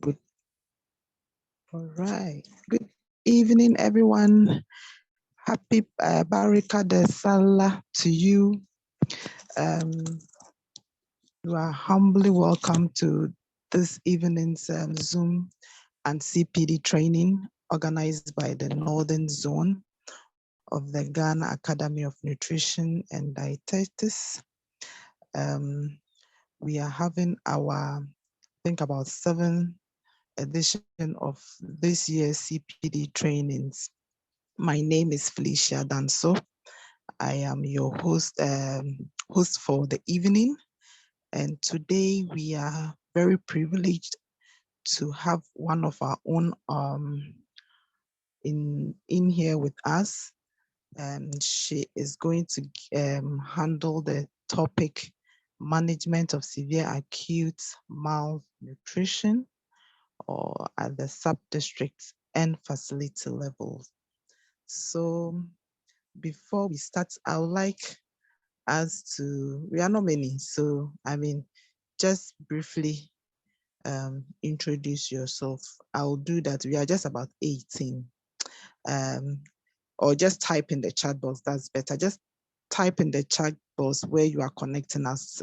Good. All right. Good evening, everyone. Happy Barika de Salah to you. You are humbly welcome to this evening's Zoom and CPD training organized by the Northern Zone of the Ghana Academy of Nutrition and Dietetics. We are having our, I think about 7th edition of this year's CPD trainings. My name is Felicia Danso. I am your host for the evening. And today we are very privileged to have one of our own in here with us. She is going to handle the topic management of severe acute malnutrition or at the sub-district and facility levels. So before we start, I would like us to, we are not many, so just briefly introduce yourself. I'll do that. We are just about 18. Or just type in the chat box, that's better. Just type in the chat box where you are connecting us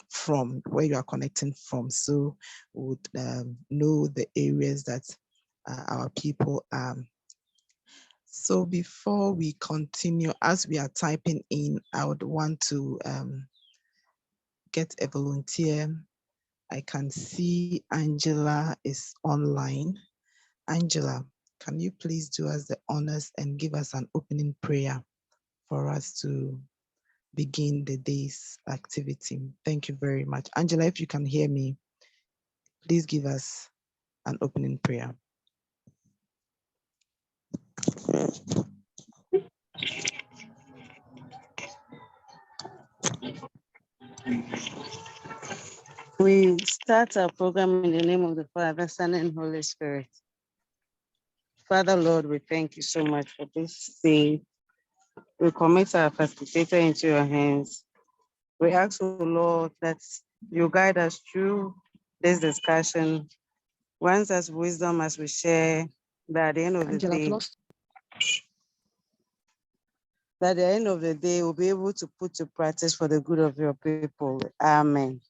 from, where you are connecting from, so we would know the areas that our people are. So before we continue, as we are typing in, I would want to get a volunteer. I can see Angela is online. Angela, can you please do us the honors and give us an opening prayer for us to begin the day's activity? Thank you very much. Angela, if you can hear me, please give us an opening prayer. We start our program in the name of the Father, Son, and Holy Spirit. Father, Lord, we thank you so much for this day. We commit our facilitator into your hands. We ask, oh Lord, that you guide us through this discussion. Grant us wisdom as we share, that at the end of the day, we'll be able to put to practice for the good of your people. Amen.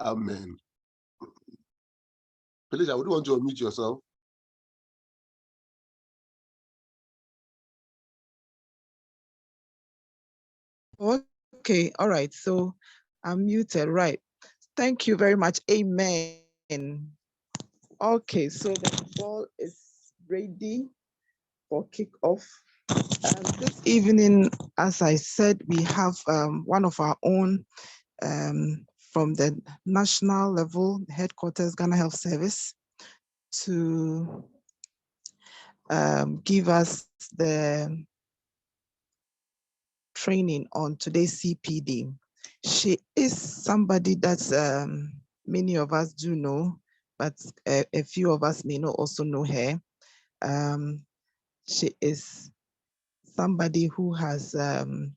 Amen. Felicia, would you want to unmute yourself? Okay, all right, so I'm muted, right. Thank you very much, amen. Okay, so the ball is ready for kickoff. This evening, as I said, we have one of our own from the national level, headquarters, Ghana Health Service, to give us the training on today's CPD. She is somebody that many of us do know, but a few of us may not also know her. She is somebody who has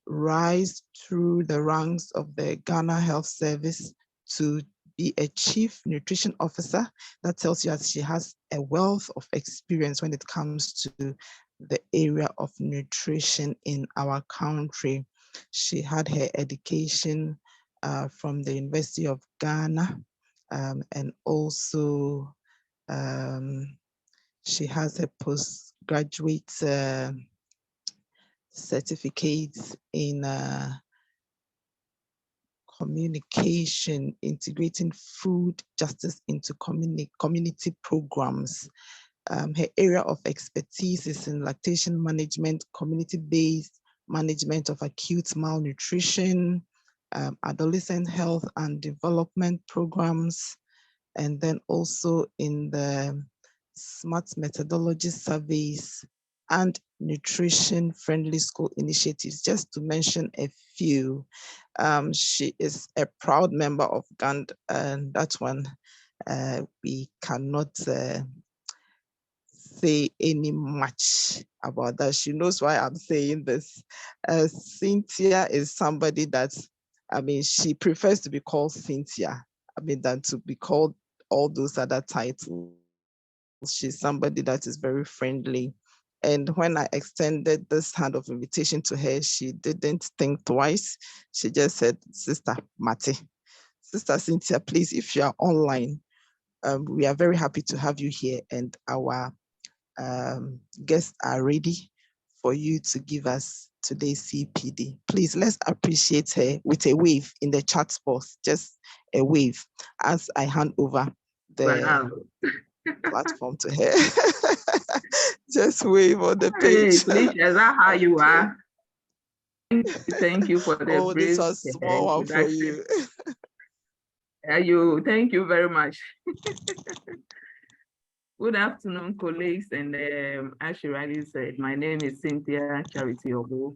rise through the ranks of the Ghana Health Service to be a chief nutrition officer. That tells you that she has a wealth of experience when it comes to the area of nutrition in our country. She had her education from the University of Ghana, and also she has a postgraduate certificates in communication, integrating food justice into community programs. Her area of expertise is in lactation management, community-based management of acute malnutrition, adolescent health and development programs, and then also in the smart methodology surveys and nutrition-friendly school initiatives, just to mention a few. She is a proud member of GAND, and that one we cannot say any much about that. She knows why I'm saying this. Cynthia is somebody that, I mean, she prefers to be called Cynthia, I mean, than to be called all those other titles. She's somebody that is very friendly. And when I extended this hand of invitation to her, she didn't think twice. She just said, Sister Mate, Sister Cynthia, please, if you are online, we are very happy to have you here, and our guests are ready for you to give us today's CPD. Please, let's appreciate her with a wave in the chat box, just a wave, as I hand over the platform to her. Just wave on the page. Hey, Felicia, is that how you are? Thank you for the oh, brief this was a small one for you. Thank you very much. Good afternoon, colleagues, and as she rightly said, my name is Cynthia Charity Obo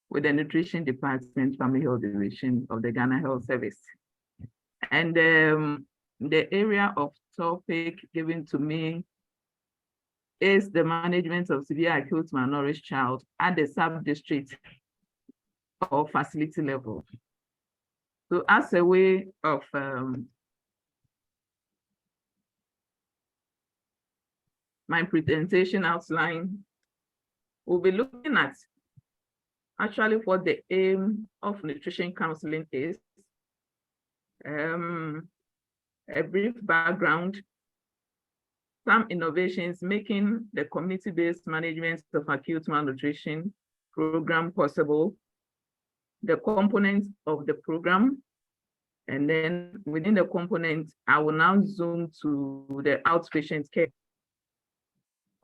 with the Nutrition Department, Family Health Division of the Ghana Health Service. And the area of topic given to me is the management of severe acute malnourished child at the sub-district or facility level. So as a way of my presentation outline, we'll be looking at actually what the aim of nutrition counseling is, a brief background, some innovations making the community-based management of acute malnutrition program possible, the components of the program, and then within the components, I will now zoom to the outpatient care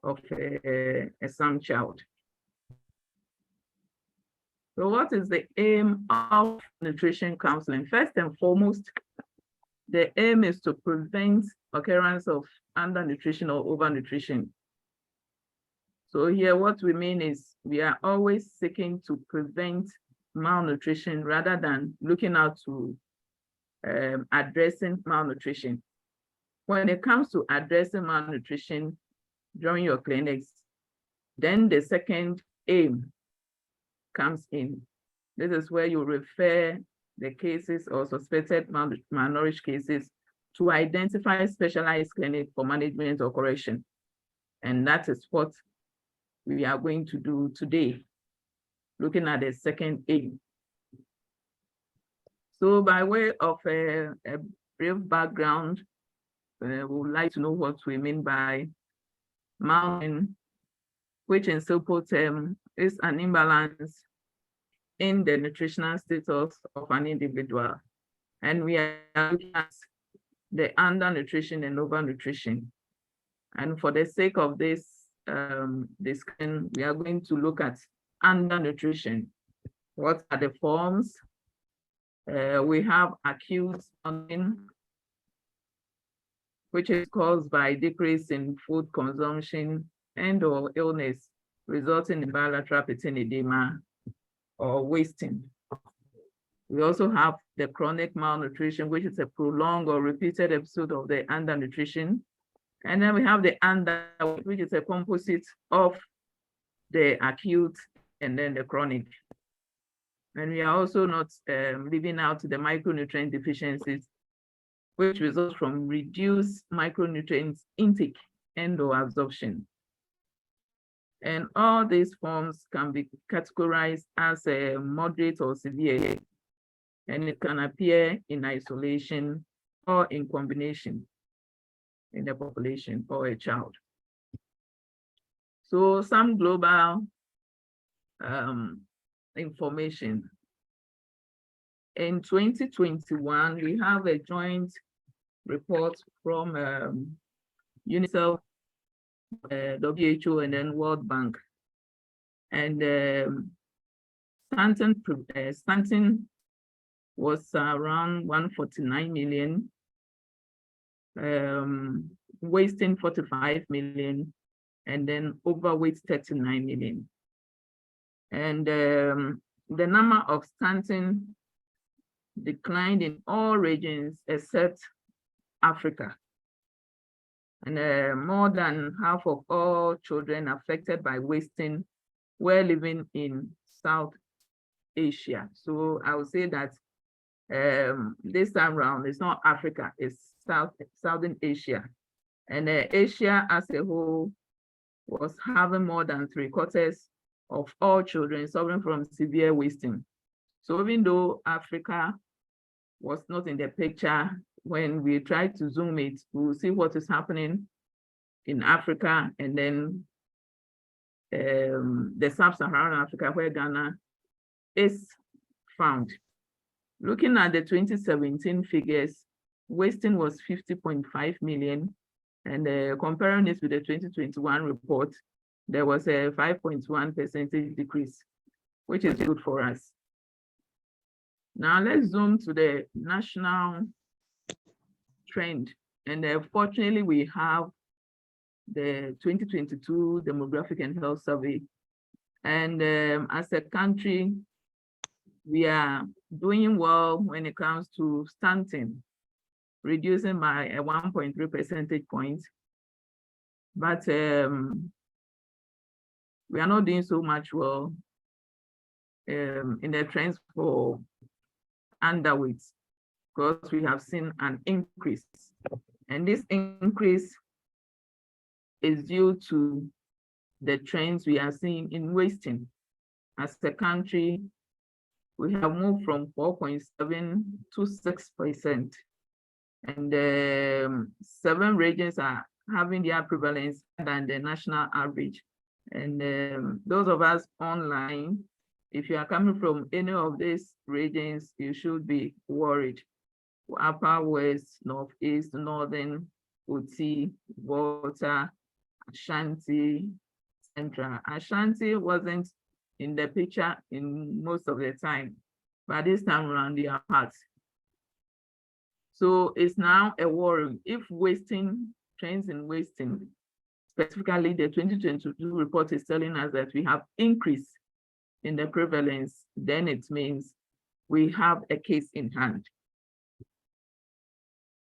of a SAM child. So what is the aim of nutrition counseling? First and foremost, the aim is to prevent occurrence of undernutrition or overnutrition. So here what we mean is we are always seeking to prevent malnutrition rather than looking out to addressing malnutrition. When it comes to addressing malnutrition during your clinics, then the second aim comes in. This is where you refer the cases or suspected malnourished cases to identify specialized clinic for management or correction. And that is what we are going to do today, looking at the second aim. So by way of a brief background, we would like to know what we mean by malnutrition, which in simple terms is an imbalance in the nutritional status of an individual. And we are looking at the undernutrition and overnutrition. And for the sake of this discussion, we are going to look at undernutrition. What are the forms? We have acute malnutrition, which is caused by decrease in food consumption and or illness resulting in bilateral protein edema or wasting. We also have the chronic malnutrition, which is a prolonged or repeated episode of the undernutrition. And then we have the underweight, which is a composite of the acute and then the chronic. And we are also not leaving out the micronutrient deficiencies, which results from reduced micronutrients intake and or absorption. And all these forms can be categorized as a moderate or severe, and it can appear in isolation or in combination in the population or a child. So some global information. In 2021, we have a joint report from UNICEF, WHO, and then World Bank. And stunting was around 149 million, wasting 45 million, and then overweight 39 million. And the number of stunting declined in all regions except Africa. And more than half of all children affected by wasting were living in South Asia. So I would say that this time around, it's not Africa, it's Southern Asia. And Asia as a whole was having more than 3/4 of all children suffering from severe wasting. So even though Africa was not in the picture, when we try to zoom it, we'll see what is happening in Africa, and then the sub-Saharan Africa, where Ghana is found. Looking at the 2017 figures, wasting was 50.5 million, and comparing this with the 2021 report, there was a 5.1% decrease, which is good for us. Now let's zoom to the national trend. And fortunately, we have the 2022 Demographic and Health Survey. And as a country, we are doing well when it comes to stunting, reducing by a 1.3 percentage points. But we are not doing so much well in the trends for underweight, because we have seen an increase. And this increase is due to the trends we are seeing in wasting. As a country, we have moved from 4.7 to 6%. And 7 regions are having their prevalence than the national average. And those of us online, if you are coming from any of these regions, you should be worried. Upper West, Northeast, Northern, Oti, Volta, Ashanti, Central. Ashanti wasn't in the picture in most of the time, but this time around they are part. So it's now a worry. If wasting, trends in wasting, specifically the 2022 report is telling us that we have increase in the prevalence, then it means we have a case in hand.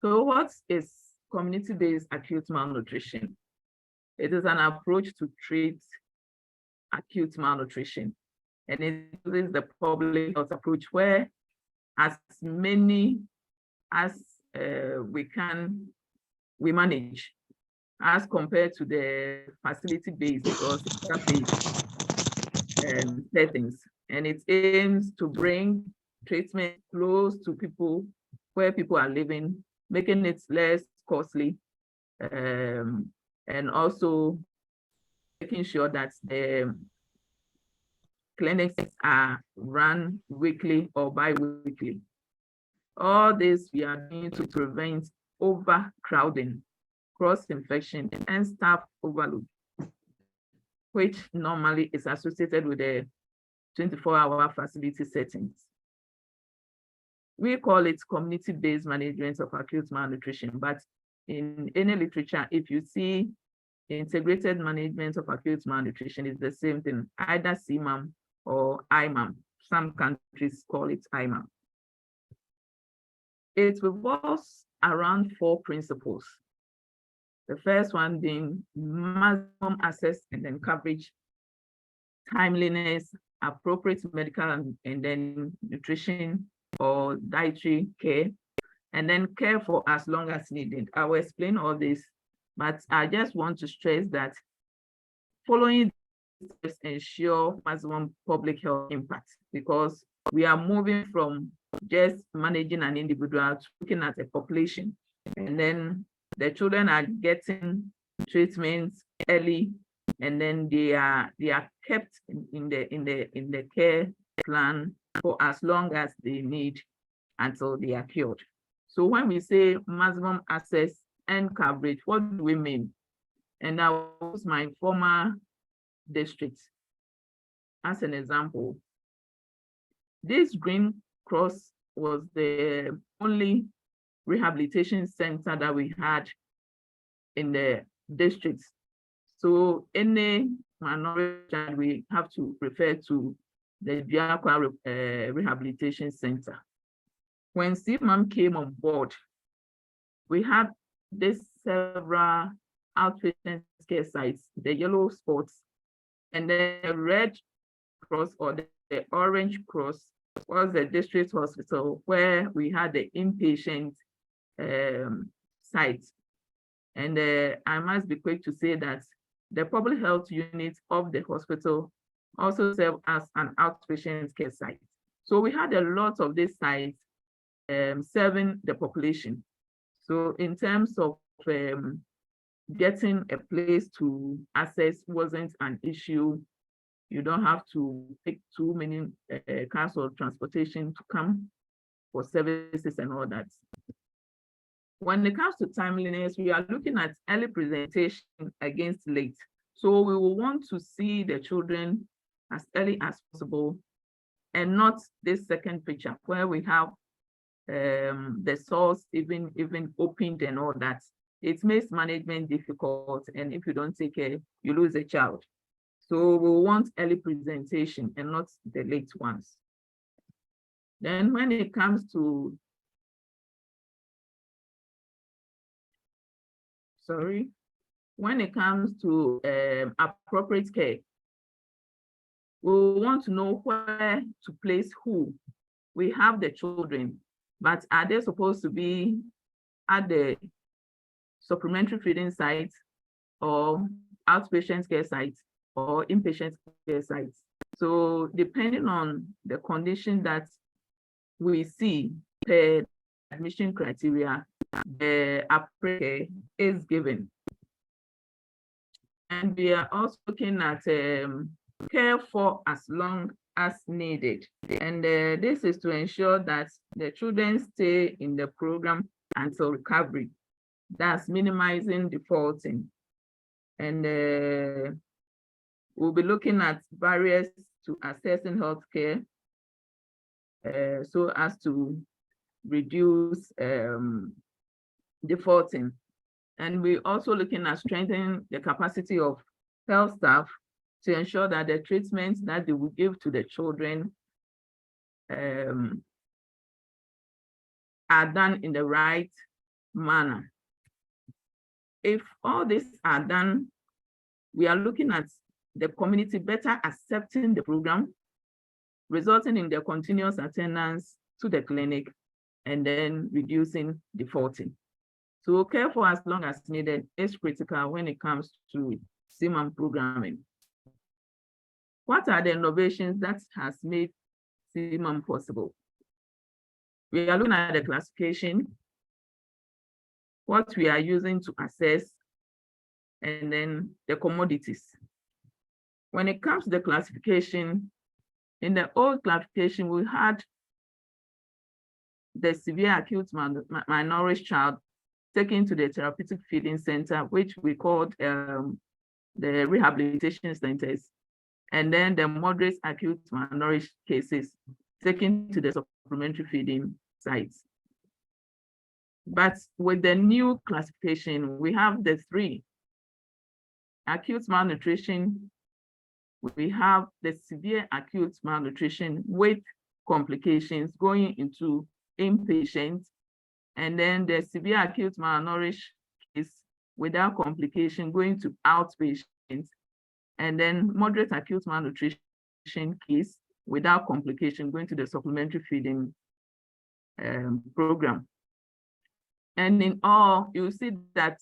So what is community-based acute malnutrition? It is an approach to treat acute malnutrition. And it is the public health approach where as many as we manage, as compared to the facility-based or settings. And it aims to bring treatment close to people, where people are living, making it less costly, and also making sure that the clinics are run weekly or bi-weekly. All this we are doing to prevent overcrowding, cross-infection, and staff overload, which normally is associated with the 24-hour facility settings. We call it community-based management of acute malnutrition, but in any literature, if you see integrated management of acute malnutrition, is the same thing, either CMAM or IMAM. Some countries call it IMAM. It revolves around 4 principles. The first one being maximum access and then coverage, timeliness, appropriate medical and then nutrition or dietary care, and then care for as long as needed. I will explain all this, but I just want to stress that following this ensure maximum public health impact, because we are moving from just managing an individual to looking at a population, and then the children are getting treatments early, and then they are kept in the care plan for as long as they need until they are cured. So when we say maximum access and coverage, what do we mean? And I will use my former district as an example. This Green Cross was the only rehabilitation center that we had in the district. So any minority, we have to refer to the Biakwa Rehabilitation Center. When CMAM came on board, we had this several outpatient care sites, the yellow spots, and the red cross or the orange cross was the district hospital where we had the inpatient site. And I must be quick to say that the public health unit of the hospital also served as an outpatient care site. So we had a lot of these sites serving the population. So in terms of getting a place to access wasn't an issue. You don't have to take too many cars or transportation to come for services and all that. When it comes to timeliness, we are looking at early presentation against late. So we will want to see the children as early as possible and not this second picture where we have the source even opened and all that. It makes management difficult, and if you don't take care, you lose a child. So we want early presentation and not the late ones. Then when it comes to, when it comes to appropriate care, we want to know where to place who. We have the children, but are they supposed to be at the supplementary feeding site or outpatient care sites or inpatient care sites? So depending on the condition that we see per admission criteria, the appropriate care is given. And we are also looking at care for as long as needed. And this is to ensure that the children stay in the program until recovery. That's minimizing defaulting. And we'll be looking at barriers to accessing healthcare so as to reduce defaulting. And we're also looking at strengthening the capacity of health staff to ensure that the treatments that they will give to the children are done in the right manner. If all these are done, we are looking at the community better accepting the program, resulting in the continuous attendance to the clinic, and then reducing defaulting. So care for as long as needed is critical when it comes to CMAM programming. What are the innovations that has made CMAM possible? We are looking at the classification, what we are using to assess, and then the commodities. When it comes to the classification, in the old classification, we had the severe acute malnourished child taken to the therapeutic feeding center, which we called the rehabilitation centers, and then the moderate acute malnourished cases taken to the supplementary feeding sites. But with the new classification, we have the three: acute malnutrition, we have the severe acute malnutrition with complications going into inpatient, and then the severe acute malnourished case without complication going to outpatient, and then moderate acute malnutrition case without complication going to the supplementary feeding program. And in all, you see that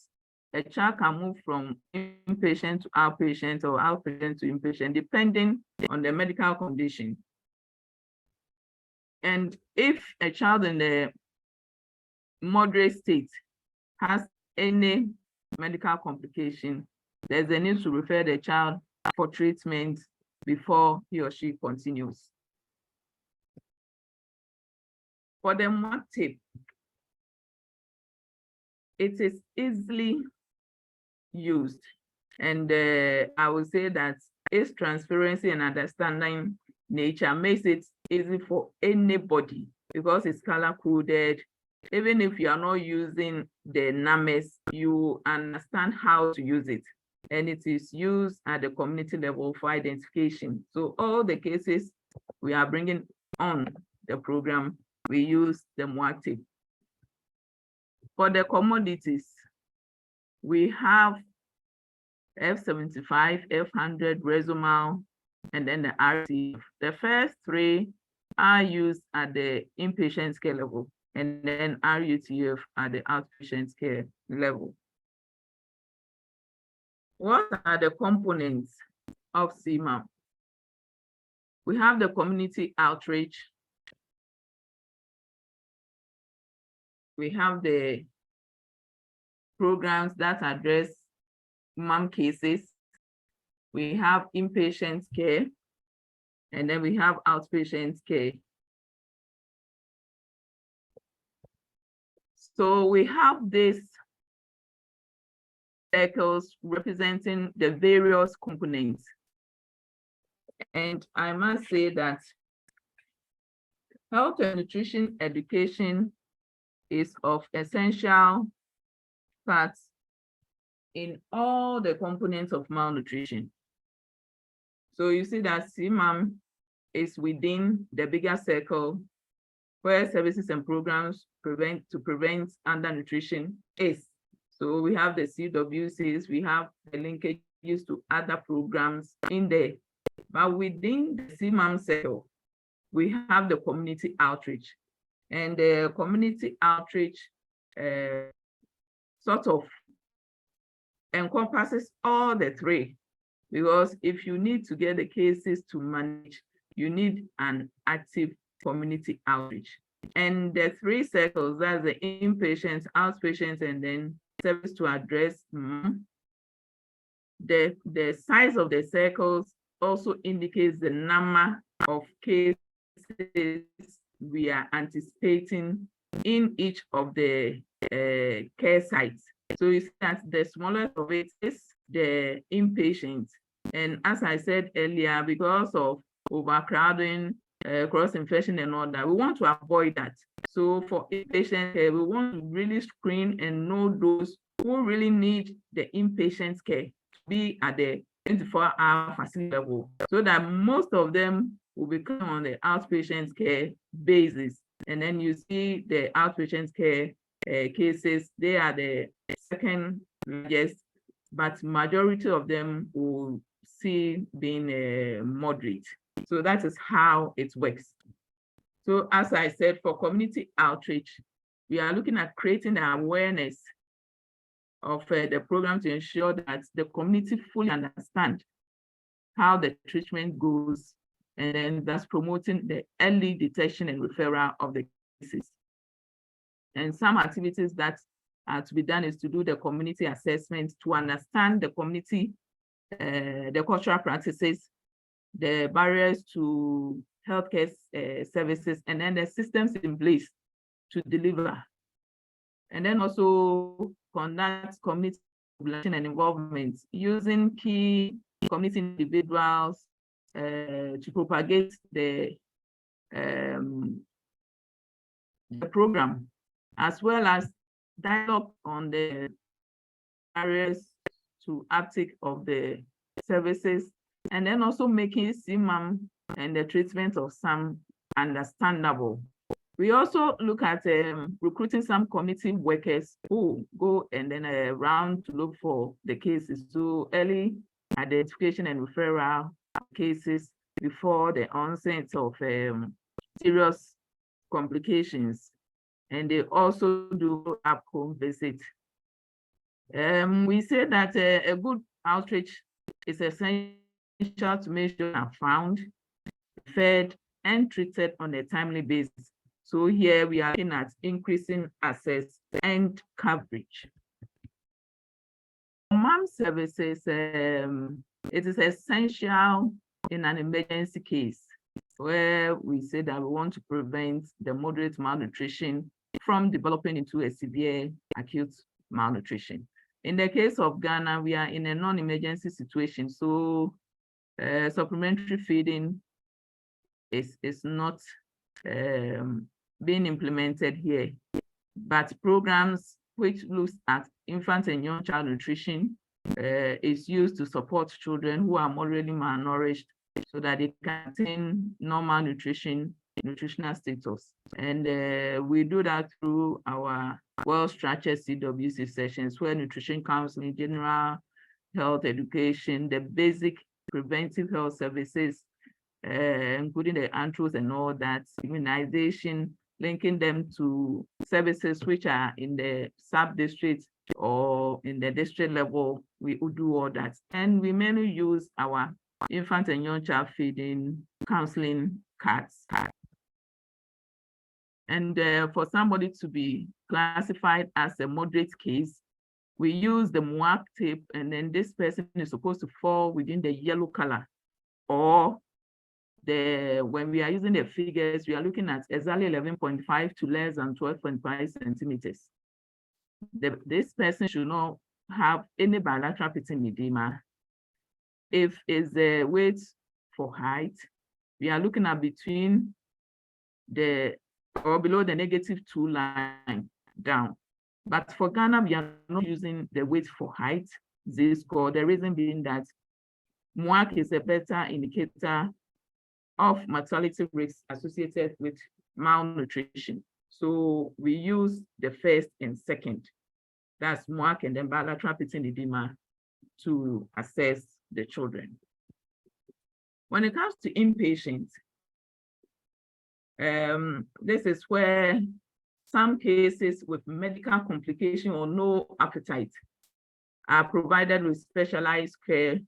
a child can move from inpatient to outpatient or outpatient to inpatient, depending on the medical condition. And if a child in the moderate state has any medical complication, there's a need to refer the child for treatment before he or she continues. For the mock tip, it is easily used, and I would say that its transparency and understanding nature makes it easy for anybody because it's color coded. Even if you are not using the numbers, you understand how to use it. And it is used at the community level for identification. So all the cases we are bringing on the program, we use the MOACTIV. For the commodities, we have F75, F100, Resumal, and then the RTF. The first three are used at the inpatient care level, and then RUTF at the outpatient care level. What are the components of CMAM? We have the community outreach. We have the programs that address MAM cases. We have inpatient care, and then we have outpatient care. So we have these circles representing the various components. And I must say that health and nutrition education is of essential parts in all the components of malnutrition. So you see that CMAM is within the bigger circle where services and programs to prevent undernutrition is. So we have the CWCs, we have the linkages to other programs in there. But within the CMAM circle, we have the community outreach. And the community outreach sort of encompasses all the three, because if you need to get the cases to manage, you need an active community outreach. And the three circles, that's the inpatients, outpatients, and then service to address the size of the circles also indicates the number of cases we are anticipating in each of the care sites. So you see that the smallest of it is the inpatient. And as I said earlier, because of overcrowding, cross-infection and all that, we want to avoid that. So for inpatient care, we want to really screen and know those who really need the inpatient care to be at the 24-hour facility level, so that most of them will become on the outpatient care basis. And then you see the outpatient care cases, they are the second largest, but majority of them will see being moderate. So that is how it works. So as I said, for community outreach, we are looking at creating awareness of the program to ensure that the community fully understand how the treatment goes, and then that's promoting the early detection and referral of the cases. And some activities that are to be done is to do the community assessment to understand the community, the cultural practices, the barriers to healthcare services, and then the systems in place to deliver. And then also conduct community mobilization and involvement using key community individuals to propagate the program, as well as dialogue on the barriers to uptake of the services, and then also making CMAM and the treatment of SAM understandable. We also look at recruiting some community workers who go and then around to look for the cases, so early identification and referral cases before the onset of serious complications. And they also do home visit. We say that a good outreach is essential to make sure are found, fed, and treated on a timely basis. So here we are looking at increasing access and coverage. MAM services, it is essential in an emergency case where we say that we want to prevent the moderate malnutrition from developing into a severe acute malnutrition. In the case of Ghana, we are in a non-emergency situation, so supplementary feeding is not being implemented here, but programs which looks at infant and young child nutrition is used to support children who are moderately malnourished so that they can attain normal nutritional status. And we do that through our well-structured CWC sessions where nutrition counseling, general health education, the basic preventive health services, including the anthros and all that, immunization, linking them to services which are in the sub-district or in the district level, we would do all that. And we mainly use our infant and young child feeding counseling cards. And for somebody to be classified as a moderate case, we use the MUAC tape, and then this person is supposed to fall within the yellow color, or when we are using the figures, we are looking at exactly 11.5 to less than 12.5 centimeters. This person should not have any bilateral pitting edema. If it's the weight for height, we are looking at between the or below the -2 line down. But for Ghana, we are not using the weight for height Z-score. The reason being that MUAC is a better indicator of mortality risks associated with malnutrition. So we use the first and second, that's MUAC and then bilateral pitting edema, to assess the children. When it comes to inpatient, this is where some cases with medical complication or no appetite are provided with specialized care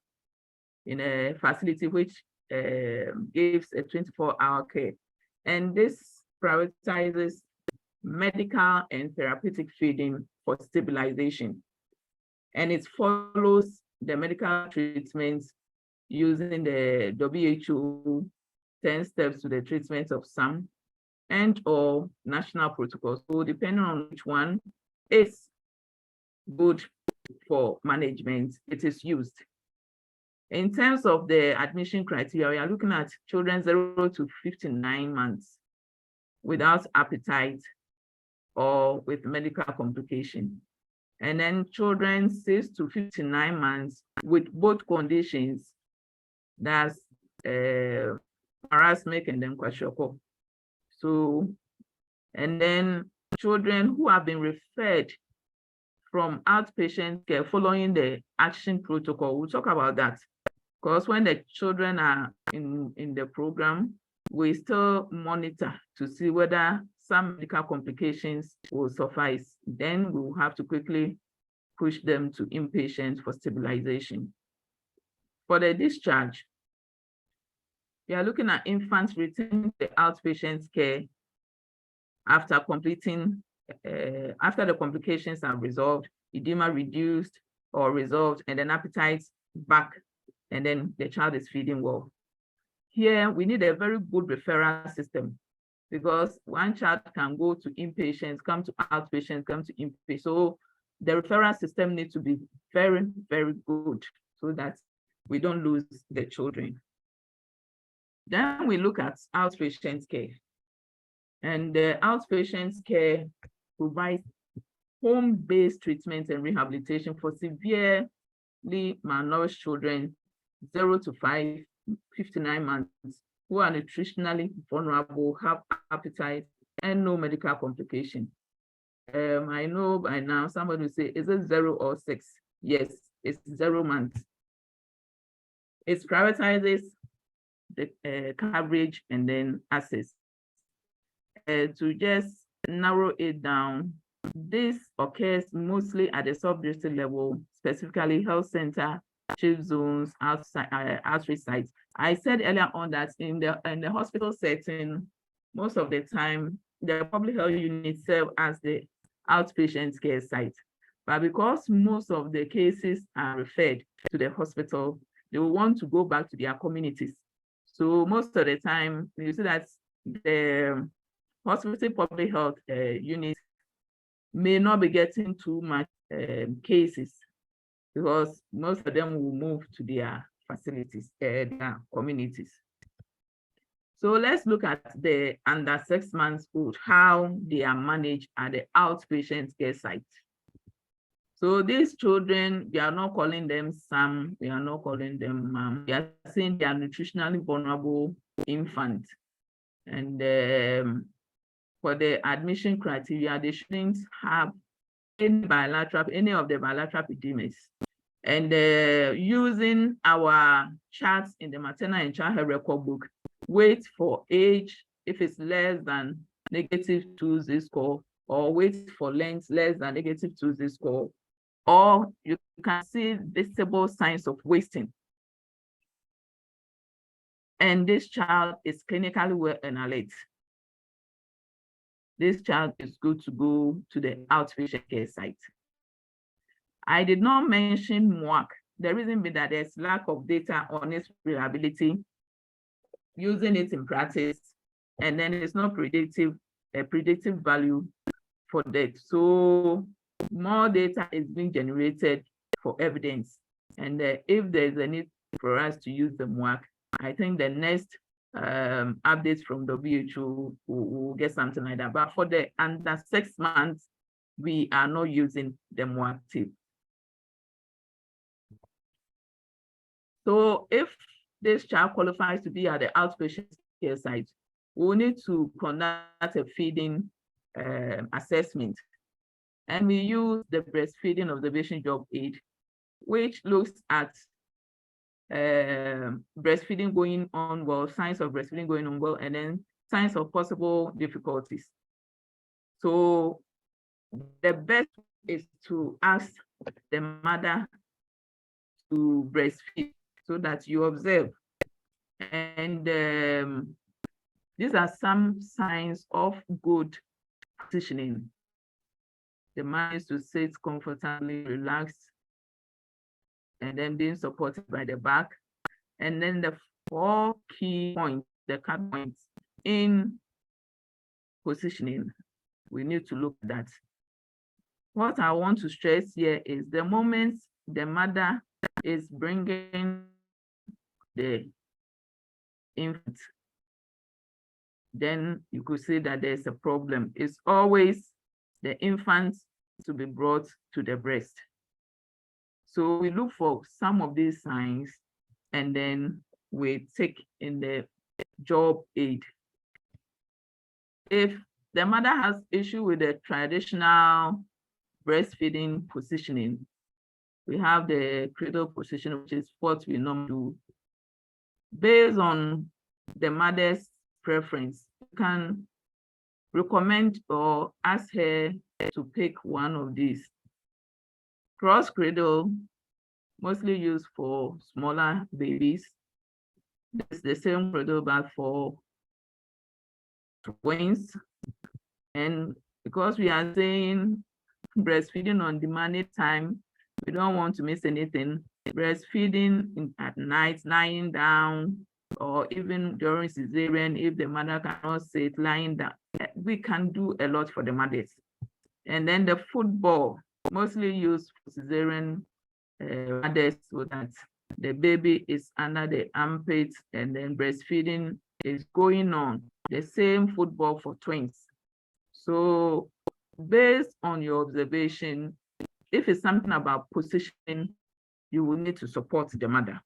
in a facility which gives a 24-hour care. And this prioritizes medical and therapeutic feeding for stabilization. And it follows the medical treatments using the WHO 10 steps to the treatment of SAM and or national protocols. So depending on which one is good for management, it is used. In terms of the admission criteria, we are looking at children 0 to 59 months without appetite or with medical complication. And then children 6 to 59 months with both conditions, that's marasmic and then kwashiorkor. So, and then children who have been referred from outpatient care following the action protocol, we'll talk about that. Because when the children are in the program, we still monitor to see whether some medical complications will suffice. Then we will have to quickly push them to inpatient for stabilization. For the discharge, we are looking at infants returning to outpatient care after completing, after the complications are resolved, edema reduced or resolved, and then appetite back, and then the child is feeding well. Here, we need a very good referral system because one child can go to inpatients, come to outpatients, come to inpatients. So the referral system needs to be very, very good so that we don't lose the children. Then we look at outpatient care. And the outpatient care provides home-based treatment and rehabilitation for severely malnourished children 0 to 59 months who are nutritionally vulnerable, have appetite, and no medical complication. I know by now somebody will say, is it 0 or 6? Yes, it's 0 months. It prioritizes the coverage and then access. To just narrow it down, this occurs mostly at the sub-district level, specifically health center, chief zones, outreach sites. I said earlier on that in the hospital setting, most of the time, the public health units serve as the outpatient care site. But because most of the cases are referred to the hospital, they will want to go back to their communities. So most of the time, you see that the hospital public health unit may not be getting too much cases because most of them will move to their facilities, their communities. So let's look at the under 6 months old, how they are managed at the outpatient care site. So these children, we are not calling them Sam, we are not calling them Mom. We are saying they are nutritionally vulnerable infants. And for the admission criteria, they shouldn't have any of the bilateral epidemas. And using our charts in the maternal and child health record book, wait for age, if it's less than -2 Z-score, or wait for length less than -2 Z-score, or you can see visible signs of wasting. And this child is clinically well and alert. This child is good to go to the outpatient care site. I did not mention MWAC. The reason being that there's lack of data on its reliability, using it in practice, and then it's not a predictive value for that. So more data is being generated for evidence. And if there's a need for us to use the MWAC, I think the next updates from WHO will get something like that. But for the under 6 months, we are not using the MWAC tip. So if this child qualifies to be at the outpatient care site, we'll need to conduct a feeding assessment. And we use the breastfeeding observation job aid, which looks at breastfeeding going on well, signs of breastfeeding going on well, and then signs of possible difficulties. So the best is to ask the mother to breastfeed so that you observe. And these are some signs of good positioning. The man is to sit comfortably, relaxed, and then being supported by the back. And then the 4 key points, the cut points in positioning, we need to look at that. What I want to stress here is the moment the mother is bringing the infant, then you could say that there's a problem. It's always the infant to be brought to the breast. So we look for some of these signs, and then we take in the job aid. If the mother has issue with the traditional breastfeeding positioning, we have the cradle position, which is what we normally do. Based on the mother's preference, you can recommend or ask her to pick one of these. Cross cradle, mostly used for smaller babies. It's the same cradle but for twins. And because we are saying breastfeeding on demanded time, we don't want to miss anything. Breastfeeding at night, lying down, or even during cesarean, if the mother cannot sit lying down, we can do a lot for the mothers. And then the football, mostly used for cesarean mothers, so that the baby is under the armpit and then breastfeeding is going on. The same football for twins. So based on your observation, if it's something about positioning, you will need to support the mother.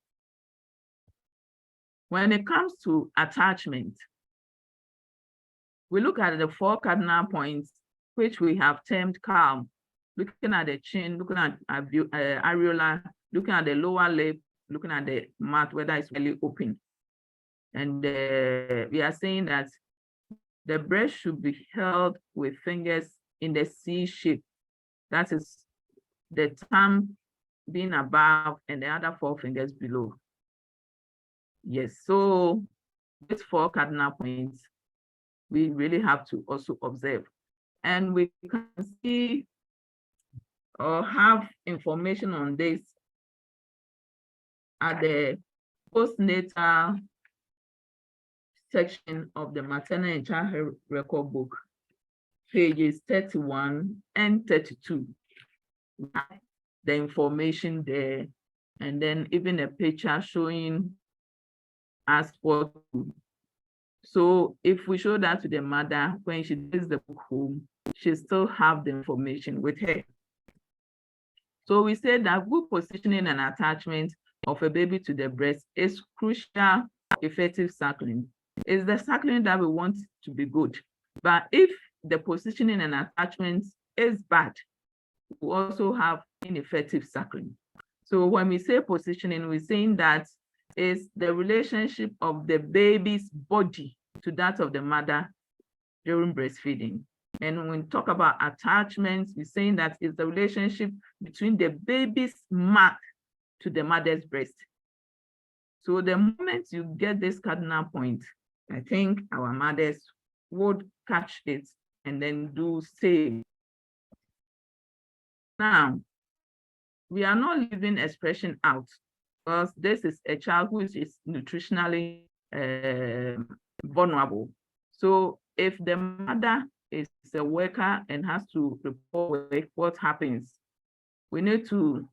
When it comes to attachment, we look at the 4 cardinal points, which we have termed calm, looking at the chin, looking at areola, looking at the lower lip, looking at the mouth, whether it's really open. And we are saying that the breast should be held with fingers in the C shape. That is the thumb being above and the other 4 fingers below. Yes, so these 4 cardinal points, we really have to also observe. And we can see or have information on this at the postnatal section of the maternal and child health record book, pages 31 and 32. The information there, and then even a picture showing us what to So if we show that to the mother, when she takes the book home, she still have the information with her. So we say that good positioning and attachment of a baby to the breast is crucial, effective suckling. It's the suckling that we want to be good. But if the positioning and attachment is bad, we also have ineffective suckling. So when we say positioning, we're saying that is the relationship of the baby's body to that of the mother during breastfeeding. And when we talk about attachments, we're saying that it's the relationship between the baby's mouth to the mother's breast. So the moment you get this cardinal point, I think our mothers would catch it and then do same. Now, we are not leaving expression out because this is a child who is nutritionally vulnerable. So if the mother is a worker and has to report work, what happens? We need to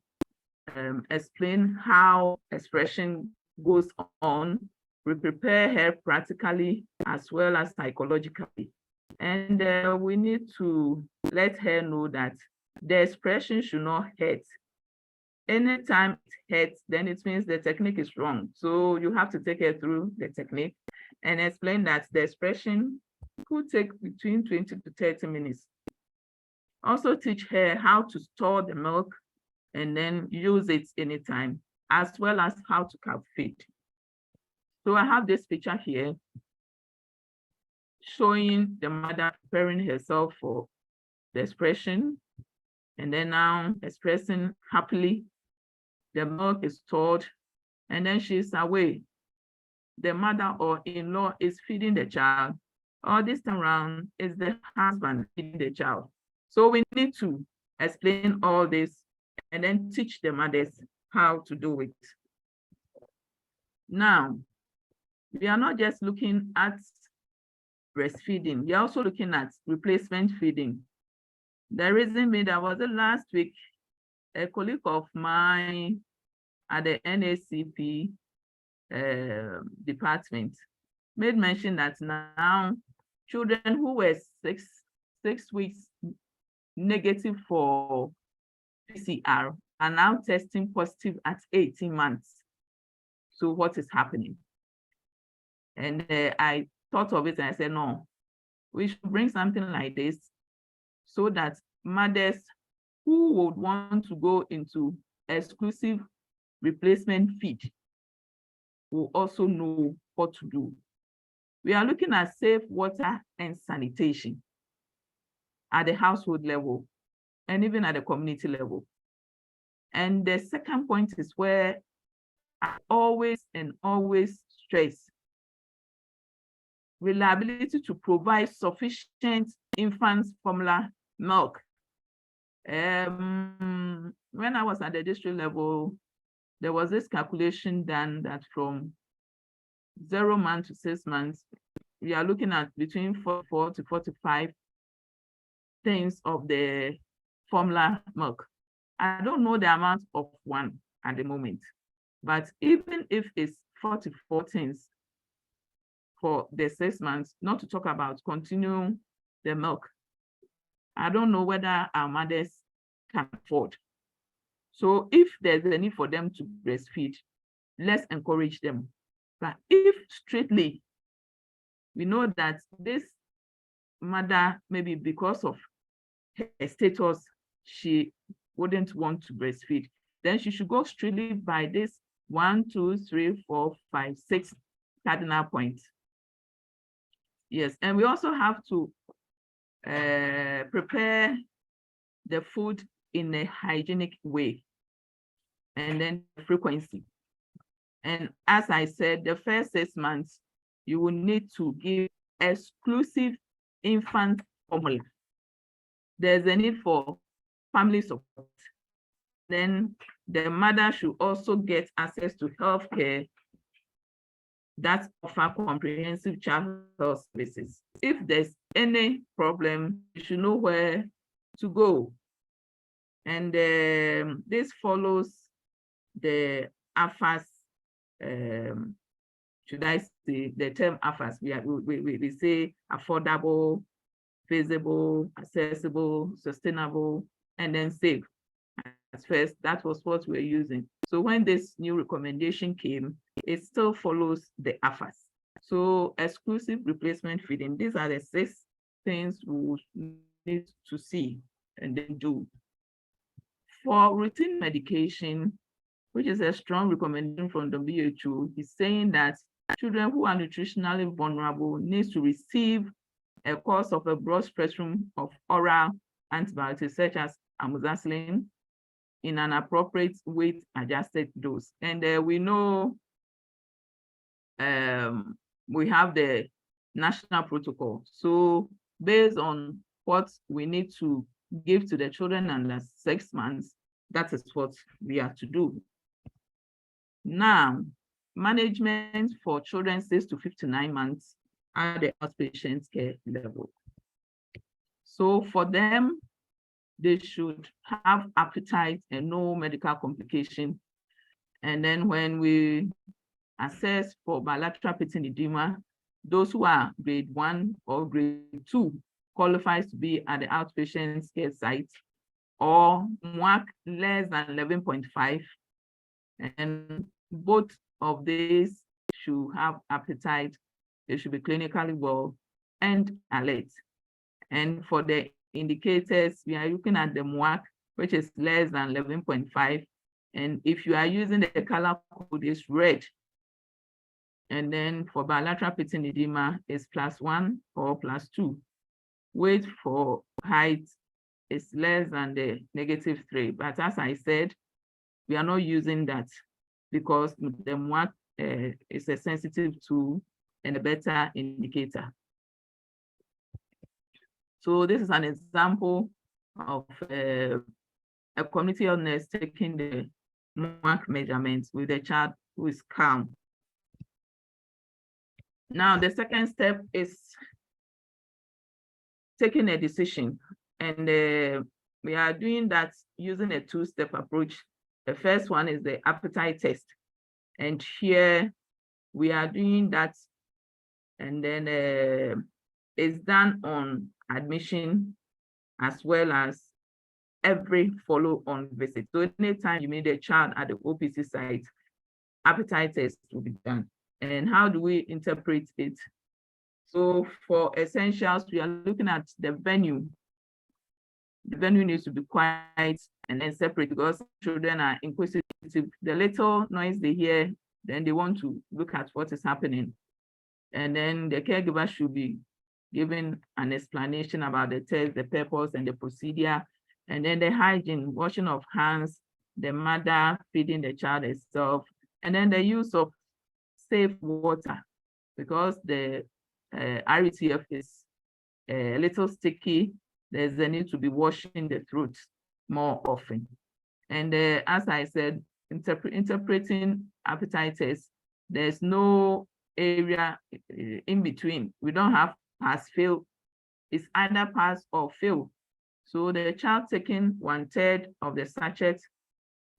explain how expression goes on. We prepare her practically as well as psychologically. And we need to let her know that the expression should not hurt. Anytime it hurts, then it means the technique is wrong. So you have to take her through the technique and explain that the expression could take between 20 to 30 minutes. Also teach her how to store the milk and then use it anytime, as well as how to calf feed. So I have this picture here showing the mother preparing herself for the expression, and then now expressing happily. The milk is stored, and then she's away. The mother or in-law is feeding the child, or this time around is the husband feeding the child. So we need to explain all this and then teach the mothers how to do it. Now, we are not just looking at breastfeeding, we are also looking at replacement feeding. The reason being that was the last week, a colleague of mine at the NACP department made mention that now children who were six weeks negative for PCR are now testing positive at 18 months. So what is happening? And I thought of it and I said, no, we should bring something like this so that mothers who would want to go into exclusive replacement feed will also know what to do. We are looking at safe water and sanitation at the household level and even at the community level. And the second point is where I always stress reliability to provide sufficient infant formula milk. When I was at the district level, there was this calculation done that from 0 months to 6 months, we are looking at between 44 to 45 things of the formula milk. I don't know the amount of one at the moment, but even if it's 44 things for the 6 months, not to talk about continuing the milk, I don't know whether our mothers can afford. So if there's a need for them to breastfeed, let's encourage them. But if strictly, we know that this mother, maybe because of her status, she wouldn't want to breastfeed, then she should go strictly by this 1, 2, 3, 4, 5, 6 cardinal points. Yes, and we also have to prepare the food in a hygienic way, and then frequency. And as I said, the first 6 months, you will need to give exclusive infant formula. There's a need for family support. Then the mother should also get access to healthcare that offer comprehensive child health services. If there's any problem, you should know where to go. And this follows the AFAS should I say, the term AFAS, we say affordable, feasible, accessible, sustainable, and then safe. At first, that was what we're using. So when this new recommendation came, it still follows the AFAS. So exclusive replacement feeding, these are the 6 things we need to see and then do. For routine medication, which is a strong recommendation from WHO, is saying that children who are nutritionally vulnerable need to receive a course of a broad spectrum of oral antibiotics such as amoxicillin in an appropriate weight-adjusted dose. And we know we have the national protocol. So based on what we need to give to the children under 6 months, that is what we have to do. Now, management for children 6 to 59 months at the outpatient care level. So for them, they should have appetite and no medical complication. And then when we assess for bilateral pitting edema, those who are grade 1 or grade 2 qualifies to be at the outpatient care site, or MWAC less than 11.5. And both of these should have appetite, they should be clinically well and alert. And for the indicators, we are looking at the MWAC, which is less than 11.5. And if you are using the color code, it's red. And then for bilateral pitting edema, it's +1 or +2. Weight for height is less than the -3. But as I said, we are not using that because the MWAC is a sensitive tool and a better indicator. So this is an example of a community health nurse taking the MWAC measurements with a child who is calm. Now, the second step is taking a decision. And we are doing that using a 2-step approach. The first one is the appetite test. And here we are doing that. And then it's done on admission as well as every follow-on visit. So anytime you meet a child at the OPC site, appetite test will be done. And how do we interpret it? So for essentials, we are looking at the venue. The venue needs to be quiet and then separate because children are inquisitive. The little noise they hear, then they want to look at what is happening. And then the caregiver should be given an explanation about the test, the purpose, and the procedure. And then the hygiene, washing of hands, the mother feeding the child itself, and then the use of safe water, because the RETF is a little sticky. There's a need to be washing the throat more often. And as I said, interpreting appetite tests, there's no area in between. We don't have pass fail. It's either pass or fail. So the child taking 1/3 of the sachet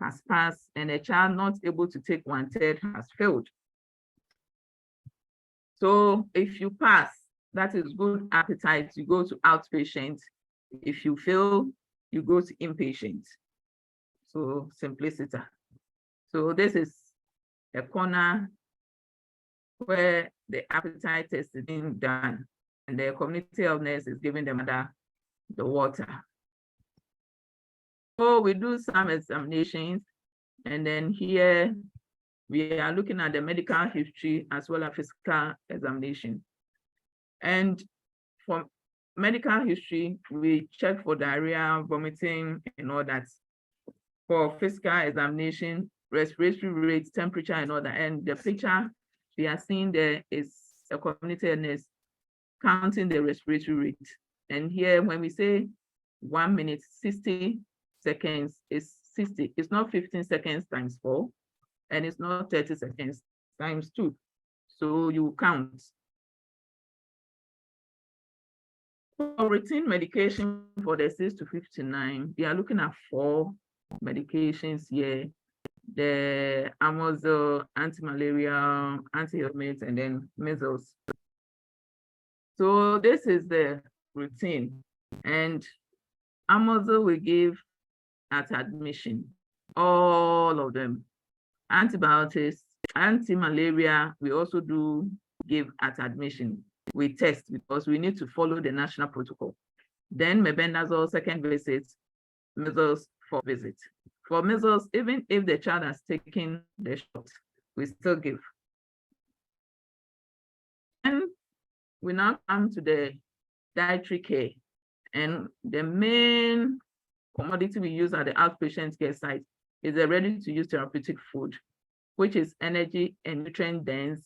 has passed, and a child not able to take 1/3 has failed. So if you pass, that is good appetite, you go to outpatient. If you fail, you go to inpatient. So simplicity. So this is a corner where the appetite test is being done, and the community health nurse is giving the mother the water. So we do some examinations, and then here we are looking at the medical history as well as physical examination. And for medical history, we check for diarrhea, vomiting, and all that. For physical examination, respiratory rates, temperature, and all that. And the picture we are seeing there is a community nurse counting the respiratory rate. And here, when we say 1 minute, 60 seconds is 60. It's not 15 seconds times 4, and it's not 30 seconds times 2. So you count. For routine medication for the 6 to 59, we are looking at 4 medications here. the Amazon, anti-malaria, anti-helminth, and then measles. So this is the routine. And Amazon we give at admission, all of them. Antibiotics, anti-malaria, we also do give at admission. We test because we need to follow the national protocol. Then mebendazole, second visit, measles, fourth visit. For measles, even if the child has taken the shot, we still give. And we now come to the dietary care. And the main commodity we use at the outpatient care site is a ready-to-use therapeutic food, which is energy and nutrient dense.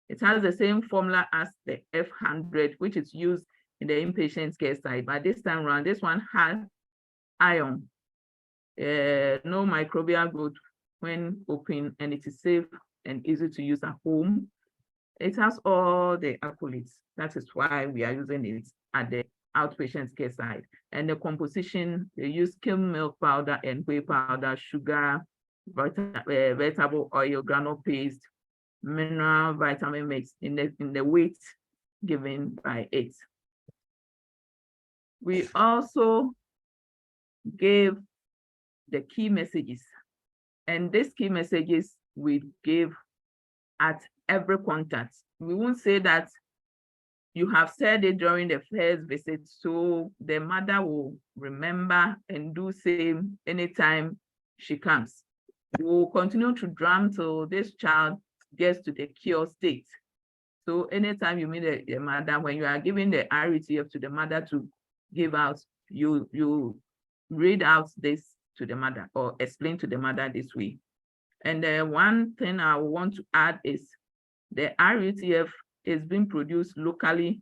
It has the same formula as the F100, which is used in the inpatient care site. But this time around, this one has iron, no microbial growth when open, and it is safe and easy to use at home. It has all the accolades. That is why we are using it at the outpatient care site. And the composition, they use skim milk powder and whey powder, sugar, vegetable oil, granule paste, mineral vitamin mix in the weight given by it. We also gave the key messages, and these key messages we give at every contact. We won't say that you have said it during the first visit, so the mother will remember and do same anytime she comes. We will continue to drum till this child gets to the cure state. So anytime you meet the mother, when you are giving the RETF to the mother to give out, you read out this to the mother or explain to the mother this way. And one thing I want to add is the RETF is being produced locally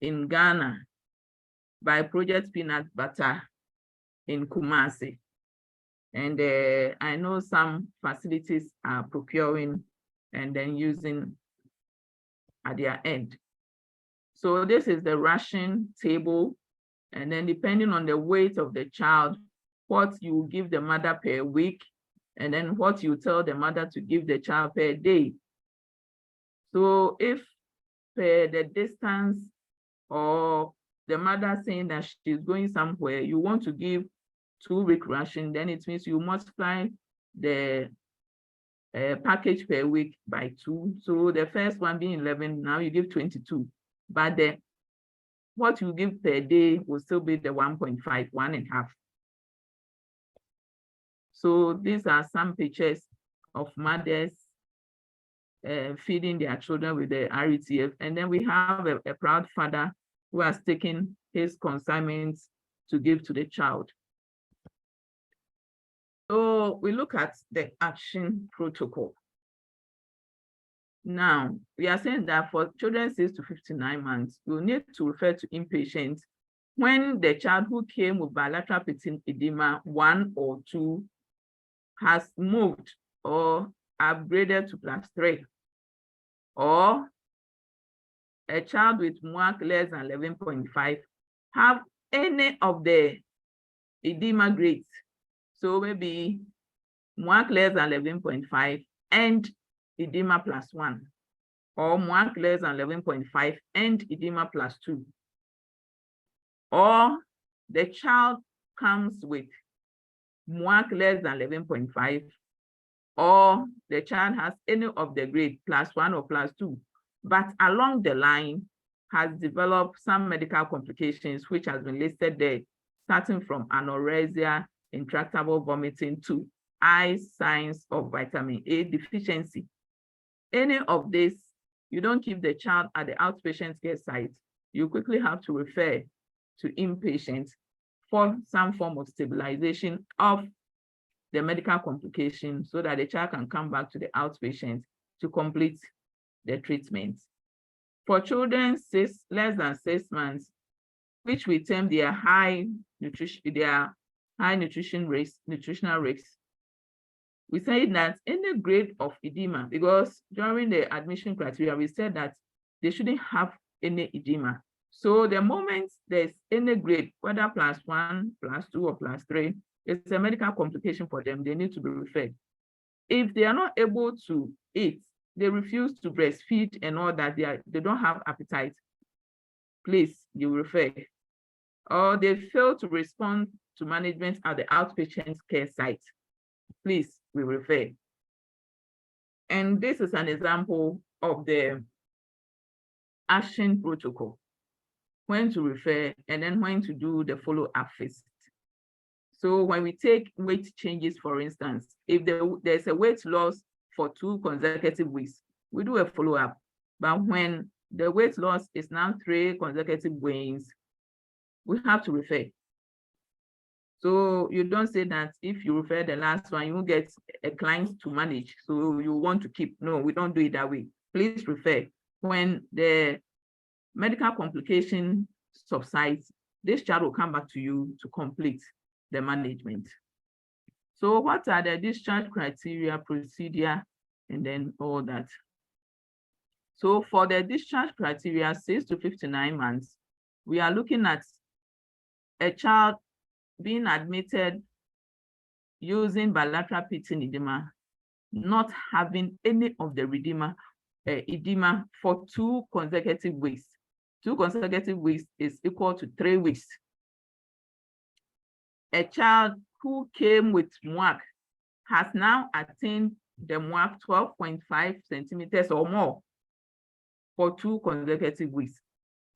in Ghana by Project Peanut Butter in Kumasi. And I know some facilities are procuring and then using at their end. So this is the ration table. And then depending on the weight of the child, what you give the mother per week, and then what you tell the mother to give the child per day. So if per the distance or the mother saying that she's going somewhere, you want to give 2-week ration, then it means you multiply the package per week by 2. So the first one being 11, now you give 22. But what you give per day will still be the 1.5, 1.5. So these are some pictures of mothers feeding their children with the RETF. And then we have a proud father who has taken his consignments to give to the child. So we look at the action protocol. Now, we are saying that for children 6 to 59 months, you need to refer to inpatient when the child who came with bilateral pitting edema 1 or 2 has moved or upgraded to class 3, or a child with MUAC less than 11.5 have any of the edema grades. So maybe MUAC less than 11.5 and edema +1, or MUAC less than 11.5 and edema +2, or the child comes with MUAC less than 11.5, or the child has any of the grade +1 or +2, but along the line has developed some medical complications, which has been listed there, starting from anorexia, intractable vomiting to eye signs of vitamin A deficiency. Any of this, you don't keep the child at the outpatient care site. You quickly have to refer to inpatient for some form of stabilization of the medical complication so that the child can come back to the outpatient to complete the treatment. For children less than 6 months, which we term their high nutritional risks, we say that any grade of edema, because during the admission criteria, we said that they shouldn't have any edema. So the moment there's any grade, whether +1, +2, or +3, it's a medical complication for them. They need to be referred. If they are not able to eat, they refuse to breastfeed and all that, they don't have appetite, please, you refer. Or they fail to respond to management at the outpatient care site, please, we refer. And this is an example of the action protocol, when to refer and then when to do the follow-up visit. So when we take weight changes, for instance, if there's a weight loss for 2 consecutive weeks, we do a follow-up. But when the weight loss is now 3 consecutive weeks, we have to refer. So you don't say that if you refer the last one, you will get a client to manage, so you want to keep. No, we don't do it that way. Please refer. When the medical complication subsides, this child will come back to you to complete the management. So what are the discharge criteria, procedure, and then all that? So for the discharge criteria, 6 to 59 months, we are looking at a child being admitted using bilateral pitting edema, not having any of the edema for 2 consecutive weeks. 2 consecutive weeks is equal to 3 weeks. A child who came with MWAC has now attained the MWAC 12.5 centimeters or more for 2 consecutive weeks,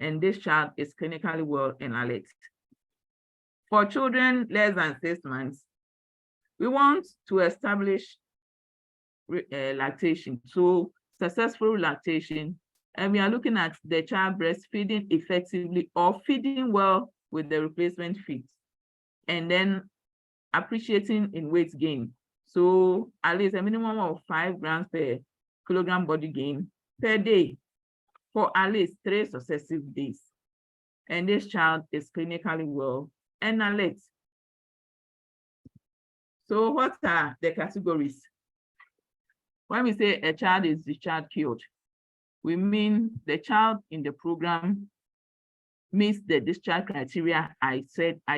and this child is clinically well and alert. For children less than 6 months, we want to establish lactation, so successful lactation, and we are looking at the child breastfeeding effectively or feeding well with the replacement feed, and then appreciating in weight gain. So at least a minimum of 5 grams per kilogram body gain per day for at least 3 successive days. And this child is clinically well and alert. So what are the categories? When we say a child is discharge cured, we mean the child in the program meets the discharge criteria I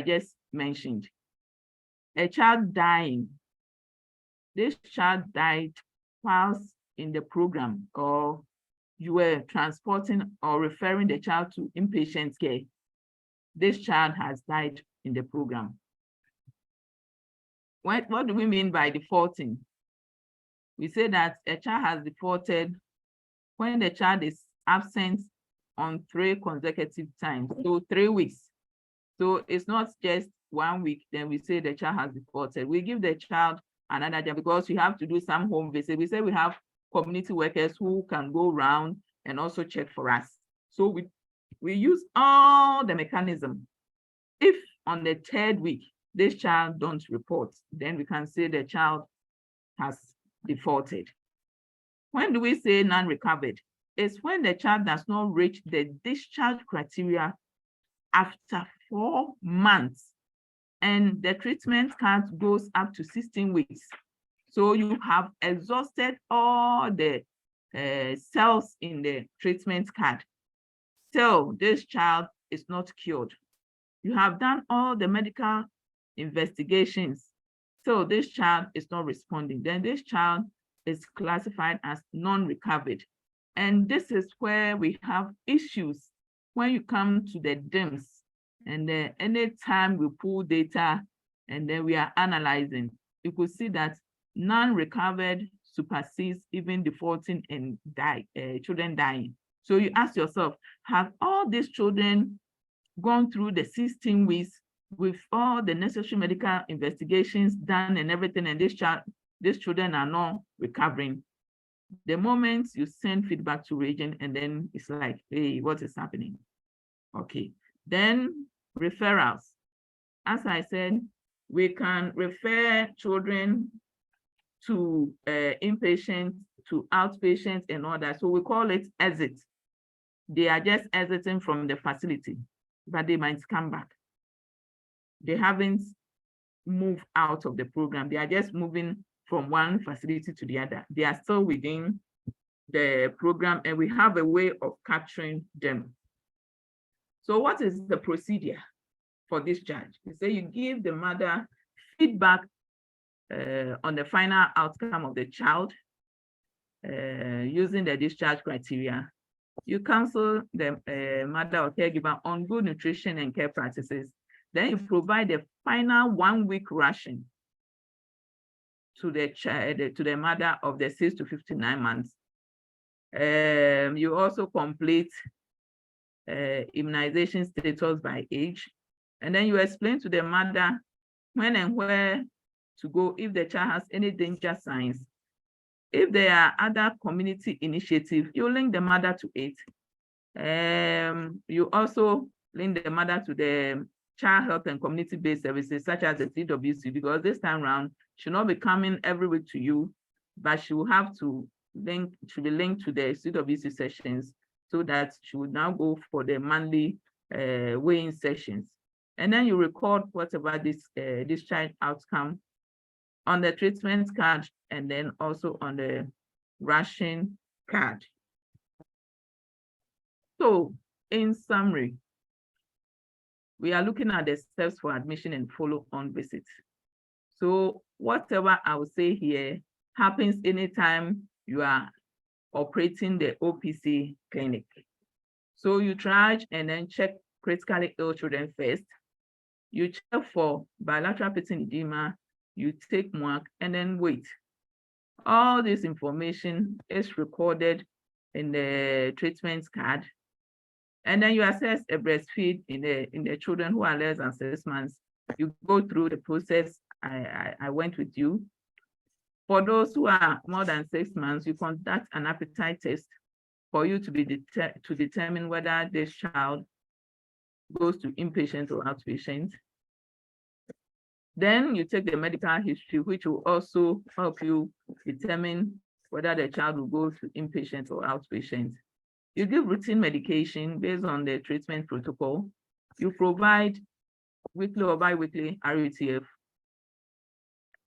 just mentioned. A child dying, this child died whilst in the program, or you were transporting or referring the child to inpatient care. This child has died in the program. What do we mean by defaulting? We say that a child has defaulted when the child is absent on 3 consecutive times, so 3 weeks. So it's not just 1 week, then we say the child has defaulted. We give the child another job because we have to do some home visit. We say we have community workers who can go around and also check for us. So we use all the mechanism. If on the 3rd week, this child don't report, then we can say the child has defaulted. When do we say non-recovered? It's when the child does not reach the discharge criteria after 4 months, and the treatment card goes up to 16 weeks. So you have exhausted all the cells in the treatment card. So this child is not cured. You have done all the medical investigations. So this child is not responding. Then this child is classified as non-recovered. And this is where we have issues when you come to the DIMS. And then anytime we pull data and then we are analyzing, you could see that non-recovered supersedes even defaulting and children dying. So you ask yourself, have all these children gone through the 16 weeks with all the necessary medical investigations done and everything, and these children are not recovering? The moment you send feedback to region, and then it's like, hey, what is happening? Okay, then referrals. As I said, we can refer children to inpatient, to outpatient and all that. So we call it exit. They are just exiting from the facility, but they might come back. They haven't moved out of the program. They are just moving from one facility to the other. They are still within the program, and we have a way of capturing them. So what is the procedure for discharge? You say you give the mother feedback on the final outcome of the child using the discharge criteria. You counsel the mother or caregiver on good nutrition and care practices. Then you provide the final 1 week ration to the child, to the mother of the 6 to 59 months. You also complete immunization status by age. And then you explain to the mother when and where to go if the child has any danger signs. If there are other community initiatives, you link the mother to it. You also link the mother to the child health and community-based services such as the CWC, because this time around, she'll not be coming every week to you, but she will have to link, she'll be linked to the CWC sessions so that she will now go for the monthly weighing sessions. And then you record whatever this discharge outcome on the treatment card and then also on the ration card. So in summary, we are looking at the steps for admission and follow-on visits. So whatever I will say here happens anytime you are operating the OPC clinic. So you triage and then check critically ill children first. You check for bilateral pitting edema, you take mark and then wait. All this information is recorded in the treatment card. And then you assess a breastfeed in the children who are less than 6 months. You go through the process I went with you. For those who are more than 6 months, you conduct an appetite test for you to determine whether this child goes to inpatient or outpatient. Then you take the medical history, which will also help you determine whether the child will go to inpatient or outpatient. You give routine medication based on the treatment protocol. You provide weekly or bi-weekly RUTF,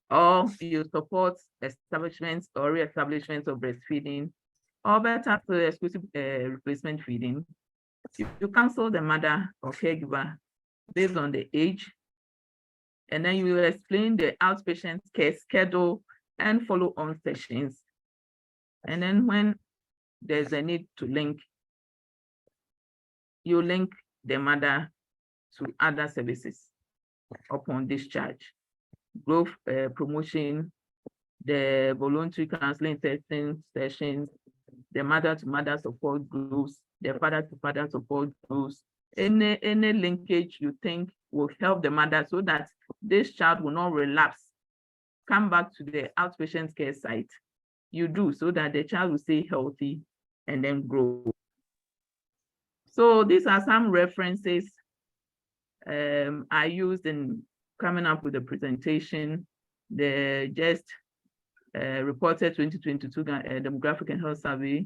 or you support establishments or re-establishments of breastfeeding, or better to exclusive replacement feeding. You counsel the mother or caregiver based on the age, and then you will explain the outpatient care schedule and follow-on sessions. And then when there's a need to link, you link the mother to other services upon discharge. Growth promotion, the voluntary counseling testing sessions, the mother-to-mother support groups, the father-to-father support groups, any linkage you think will help the mother so that this child will not relapse, come back to the outpatient care site. You do so that the child will stay healthy and then grow. So these are some references I used in coming up with the presentation. The just reported 2022 Demographic and Health Survey,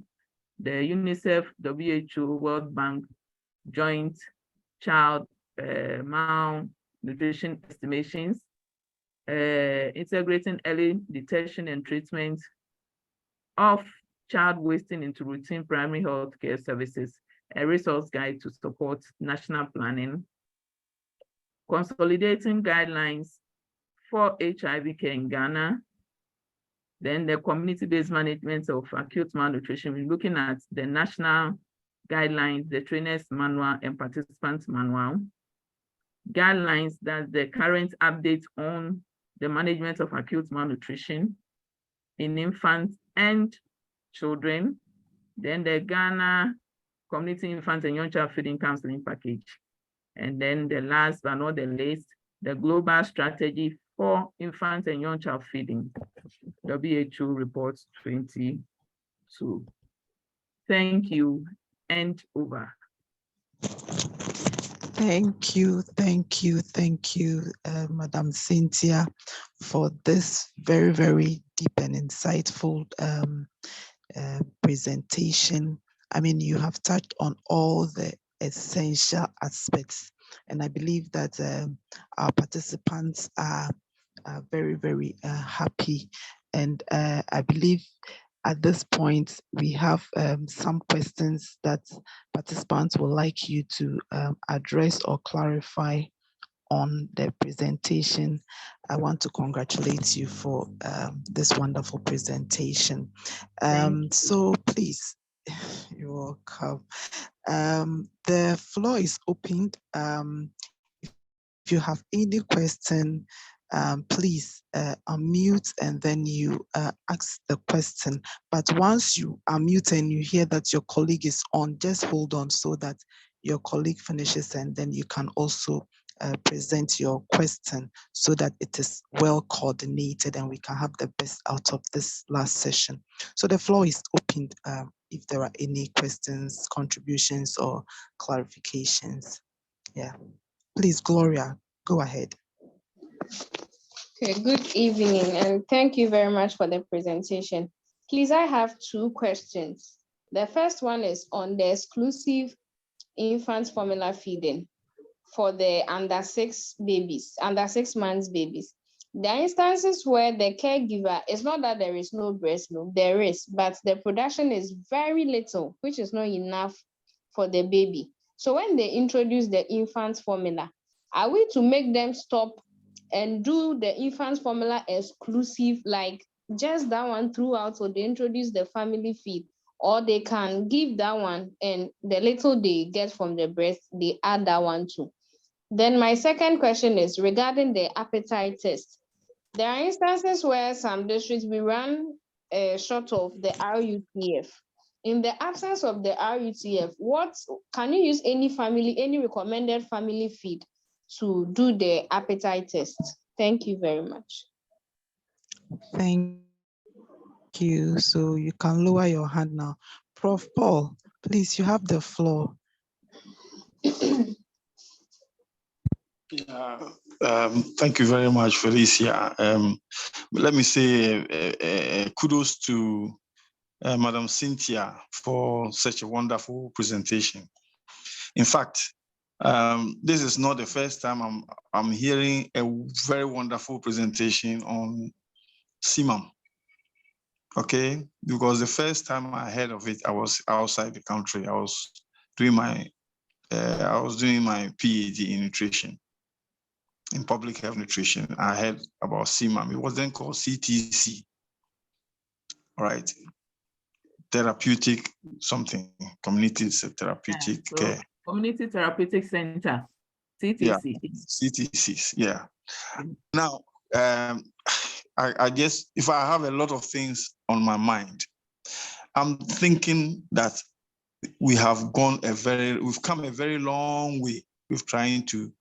the UNICEF, WHO, World Bank joint child malnutrition estimations, integrating early detection and treatment of child wasting into routine primary health care services, a resource guide to support national planning, consolidating guidelines for HIV care in Ghana, then the community-based management of acute malnutrition. We're looking at the national guidelines, the trainer's manual and participants manual. Guidelines, that's the current update on the management of acute malnutrition in infants and children. Then the Ghana Community Infant and Young Child Feeding Counseling Package. And then the last but not the least, the Global Strategy for Infant and Young Child Feeding, WHO Report 22. Thank you, and over. Thank you, Madam Cynthia, for this very, very deep and insightful presentation. I mean, you have touched on all the essential aspects, and I believe that our participants are very, very happy. And I believe at this point, we have some questions that participants would like you to address or clarify on the presentation. I want to congratulate you for this wonderful presentation. So please, you're welcome. The floor is opened. If you have any question, please unmute and then you ask the question. But once you unmute and you hear that your colleague is on, just hold on so that your colleague finishes and then you can also present your question so that it is well coordinated and we can have the best out of this last session. So the floor is opened if there are any questions, contributions, or clarifications. Yeah. Please, Gloria, go ahead. Okay, good evening, and thank you very much for the presentation. Please, I have two questions. The first one is on the exclusive infant formula feeding for the under 6 months babies. There are instances where the caregiver, it's not that there is no breast milk, there is, but the production is very little, which is not enough for the baby. So when they introduce the infant formula, are we to make them stop and do the infant formula exclusive, like just that one throughout, or they introduce the family feed, or they can give that one and the little they get from the breast, they add that one too? Then my second question is regarding the appetite test. There are instances where some districts we run short of the RUTF. In the absence of the RUTF, what can you use any recommended family feed to do the appetite test? Thank you very much. Thank you. So you can lower your hand now. Prof. Paul, please, you have the floor. Thank you very much, Felicia. Let me say kudos to Madam Cynthia for such a wonderful presentation. In fact, this is not the first time I'm hearing a very wonderful presentation on CMAM. Okay, because the first time I heard of it, I was outside the country. I was doing my PhD in nutrition, in public health nutrition. I heard about CMAM. It was then called CTC. All right, therapeutic something, community therapeutic care. Community Therapeutic Center, CTC. Yeah, CTCs, yeah. Now, I guess if I have a lot of things on my mind, I'm thinking that we've come a very long way with trying to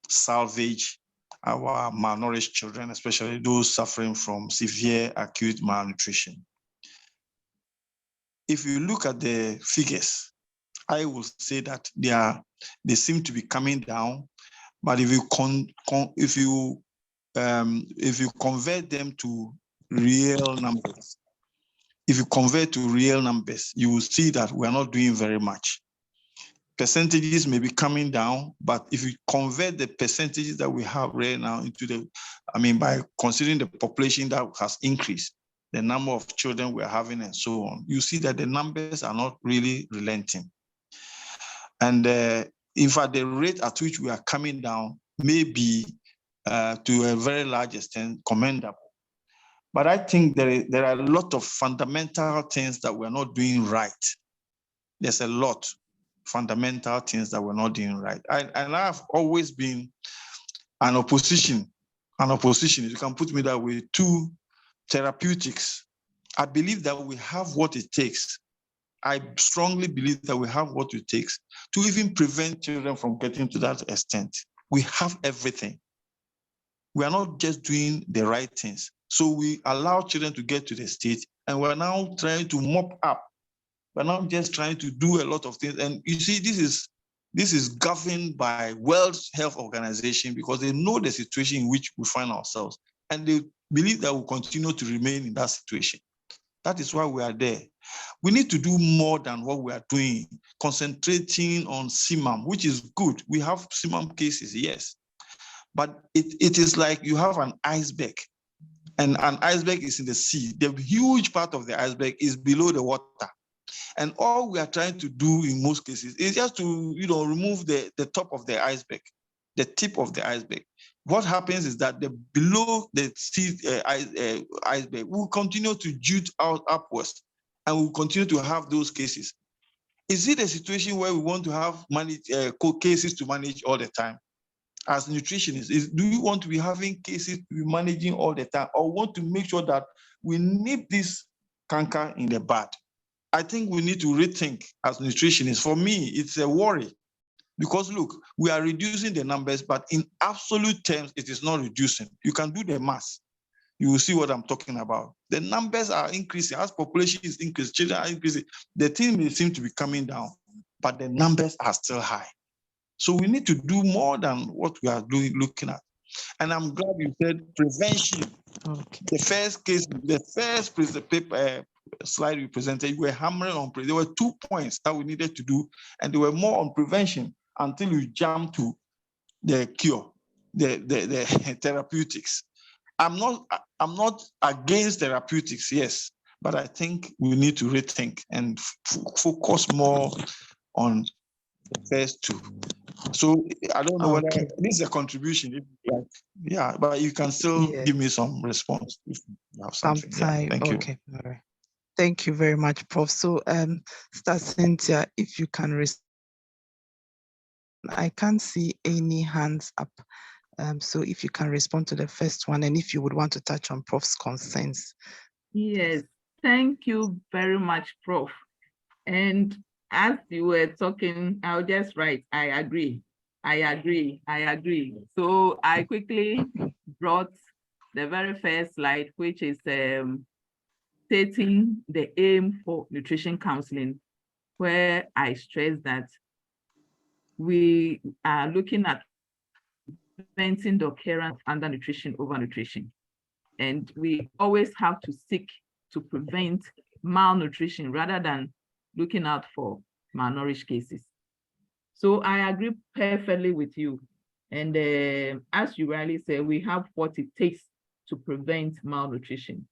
salvage our malnourished children, especially those suffering from severe acute malnutrition. If you look at the figures, I will say that they seem to be coming down, but if you convert them to real numbers, you will see that we are not doing very much. Percentages may be coming down, but if you convert the percentages that we have right now into by considering the population that has increased, the number of children we're having and so on, you see that the numbers are not really relenting. And in fact, the rate at which we are coming down may be to a very large extent commendable. But I think there are a lot of fundamental things that we're not doing right. There's a lot fundamental things that we're not doing right. And I've always been an opposition, if you can put me that way, to therapeutics. I believe that we have what it takes. I strongly believe that we have what it takes to even prevent children from getting to that extent. We have everything. We are not just doing the right things. So we allow children to get to the stage, and we're now trying to mop up. We're not just trying to do a lot of things. And you see, this is governed by World Health Organization because they know the situation in which we find ourselves, and they believe that we'll continue to remain in that situation. That is why we are there. We need to do more than what we are doing, concentrating on CMAM, which is good. We have CMAM cases, yes. But it is like you have an iceberg, and an iceberg is in the sea. The huge part of the iceberg is below the water. And all we are trying to do in most cases is just to remove the top of the iceberg. the tip of the iceberg. What happens is that the below the iceberg will continue to jute out upwards, and we'll continue to have those cases. Is it a situation where we want to have cases to manage all the time? As nutritionists, do we want to be having cases to be managing all the time, or want to make sure that we nip this canker in the bud? I think we need to rethink as nutritionists. For me, it's a worry, because look, we are reducing the numbers, but in absolute terms, it is not reducing. You can do the math. You will see what I'm talking about. The numbers are increasing. As population is increasing, children are increasing, the thing may seem to be coming down, but the numbers are still high. So we need to do more than what we are looking at. And I'm glad you said prevention. Okay. The first case, the first paper, slide you presented, you were hammering on, there were 2 points that we needed to do, and they were more on prevention until you jump to the cure, the therapeutics. I'm not against therapeutics, yes, but I think we need to rethink and focus more on the first 2. So I don't know whether this is a contribution. Yeah, but you can still give me some response if you have something. Yeah, thank you. Okay, all right. Thank you very much, Prof. So, Sister Cynthia, if you can respond. I can't see any hands up. So if you can respond to the first one, and if you would want to touch on Prof's concerns. Yes, thank you very much, Prof. And as you were talking, I'll just write, I agree. So I quickly brought the very first slide, which is stating the aim for nutrition counseling, where I stress that we are looking at preventing the occurrence of undernutrition, overnutrition. And we always have to seek to prevent malnutrition rather than looking out for malnourished cases. So I agree perfectly with you. And as you rightly say, we have what it takes to prevent malnutrition,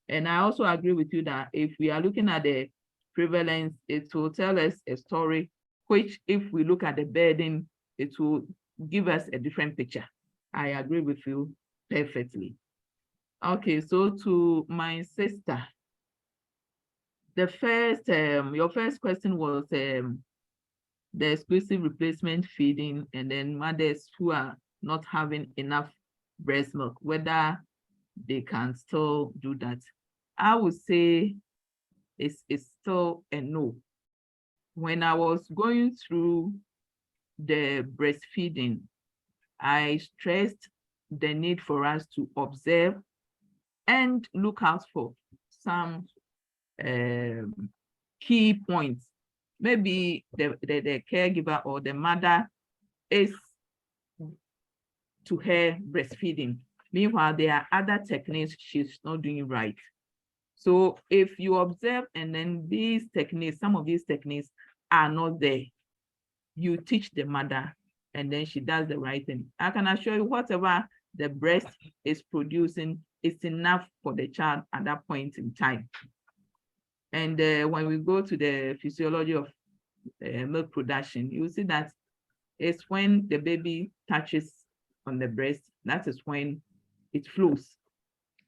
And I also agree with you that if we are looking at the prevalence, it will tell us a story, which if we look at the burden, it will give us a different picture. I agree with you perfectly. Okay, so to my sister, the first, your first question was the exclusive replacement feeding, and then mothers who are not having enough breast milk, whether they can still do that. I would say it's still a no. When I was going through the breastfeeding, I stressed the need for us to observe and look out for some key points. Maybe the caregiver or the mother is to her breastfeeding. Meanwhile, there are other techniques she's not doing right. So if you observe and then these techniques, some of these techniques are not there, you teach the mother and then she does the right thing. I can assure you whatever the breast is producing is enough for the child at that point in time. And when we go to the physiology of milk production, you see that it's when the baby touches on the breast, that is when it flows.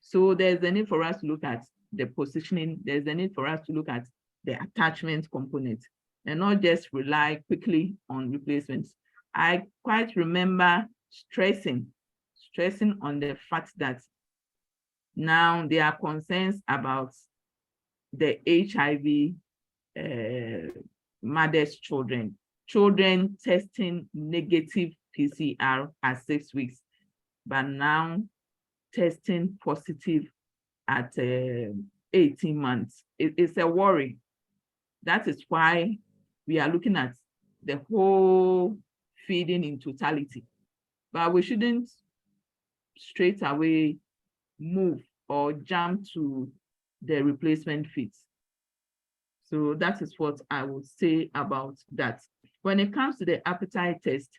So there's a need for us to look at the positioning, there's a need for us to look at the attachment component and not just rely quickly on replacements. I quite remember stressing on the fact that now there are concerns about the HIV mother's children testing negative PCR at 6 weeks, but now testing positive at 18 months. It's a worry. That is why we are looking at the whole feeding in totality, but we shouldn't straight away move or jump to the replacement feeds. So that is what I would say about that. When it comes to the appetite test,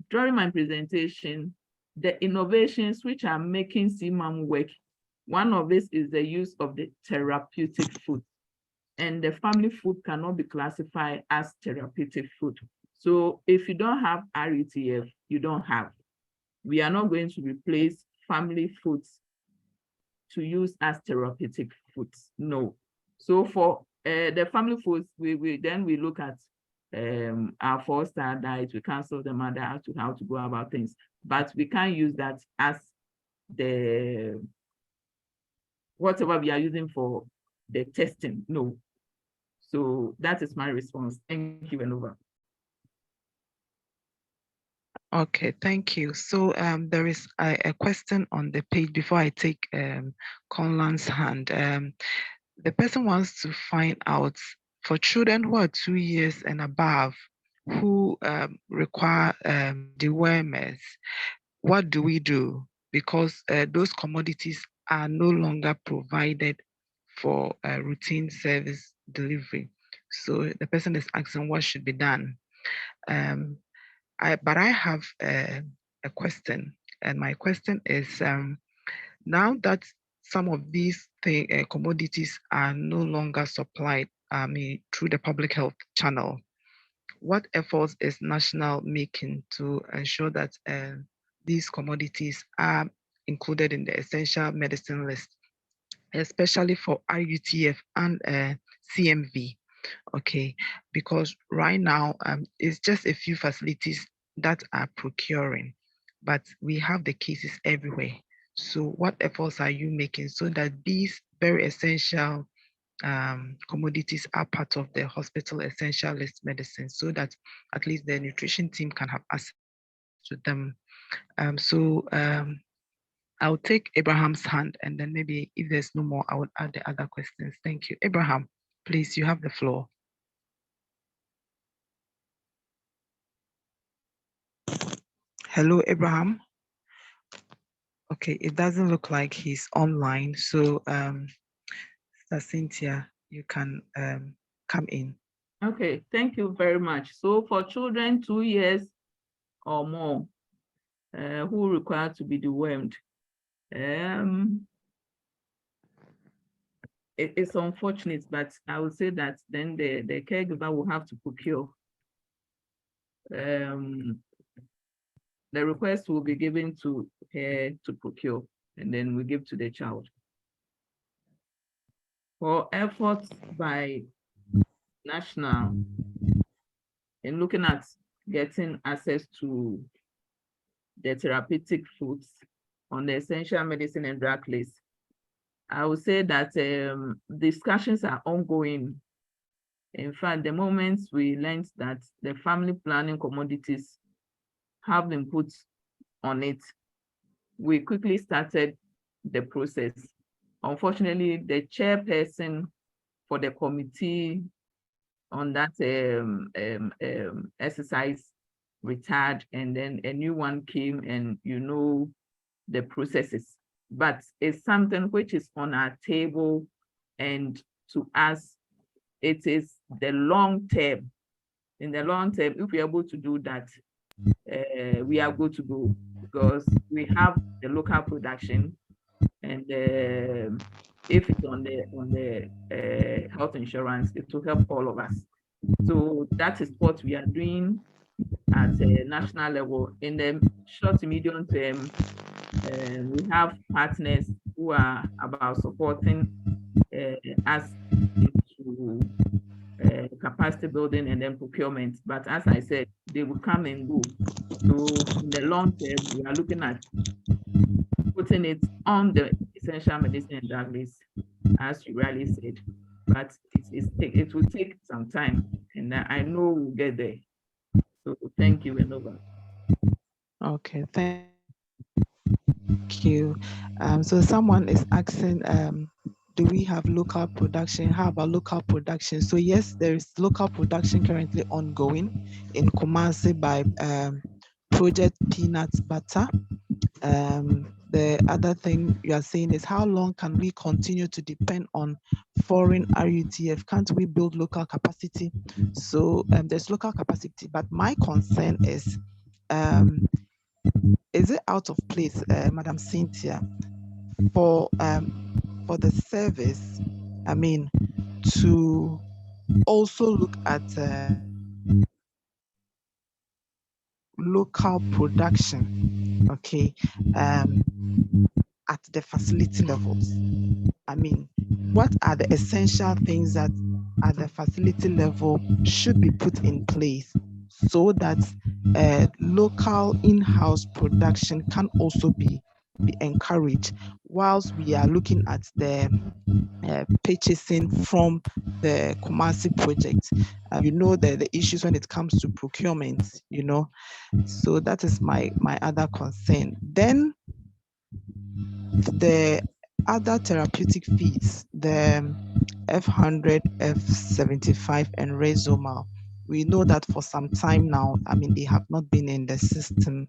during my presentation, the innovations which are making CMAM work, one of this is the use of the therapeutic food. And the family food cannot be classified as therapeutic food. So if you don't have RUTF, you don't have. We are not going to replace family foods to use as therapeutic foods. No. So for the family foods, we look at our 4-star diet. We cancel them and how to go about things. But we can't use that as the whatever we are using for the testing. No. So that is my response. Thank you, and over. Okay, thank you. So there is a question on the page before I take Conlan's hand. The person wants to find out for children who are 2 years and above who require dewormers, what do we do? Because those commodities are no longer provided for routine service delivery. So the person is asking what should be done. But I have a question, and my question is, now that some of these commodities are no longer supplied, through the public health channel, what efforts is National making to ensure that these commodities are included in the essential medicine list, especially for RUTF and CMV? Okay, because right now it's just a few facilities that are procuring, but we have the cases everywhere. So what efforts are you making so that these very essential commodities are part of the hospital essential list medicine, so that at least the nutrition team can have access to them? I'll take Abraham's hand, and then maybe if there's no more, I would add the other questions. Thank you. Abraham, please, you have the floor. Hello, Abraham. Okay, it doesn't look like he's online. So, Cynthia, you can come in. Okay, thank you very much. So for children 2 years or more who require to be dewormed, it's unfortunate, but I would say that then the caregiver will have to procure. The request will be given to her to procure, and then we give to the child. For efforts by National in looking at getting access to the therapeutic foods on the essential medicine and drug list, I would say that discussions are ongoing. In fact, the moment we learned that the family planning commodities have been put on it, we quickly started the process. Unfortunately, the chairperson for the committee on that exercise retired, and then a new one came, and the processes. But it's something which is on our table, and to us, it is the long term. In the long term, if we're able to do that, we are good to go, because we have the local production, and if it's on the health insurance, it will help all of us. So that is what we are doing at a national level. In the short to medium term, we have partners who are about supporting us into capacity building and then procurement. But as I said, they will come and go. So in the long term, we are looking at putting it on the essential medicine and drug list, as you rightly said. But it will take some time, and I know we'll get there. So thank you, and over. Okay, thank you. So someone is asking, do we have local production? How about local production? So yes, there is local production currently ongoing in Kumasi by Project Peanut Butter. The other thing you are saying is, how long can we continue to depend on foreign RUTF? Can't we build local capacity? So there's local capacity, but my concern is it out of place, Madam Cynthia, for the service, to also look at local production, okay, at the facility levels. I mean, what are the essential things that at the facility level should be put in place so that local in-house production can also be encouraged, whilst we are looking at the purchasing from the Kumasi project. You know, the issues when it comes to procurement, you know, so that is my other concern. Then the other therapeutic feeds, the F100, F75, and Resomal, we know that for some time now, I mean, they have not been in the system,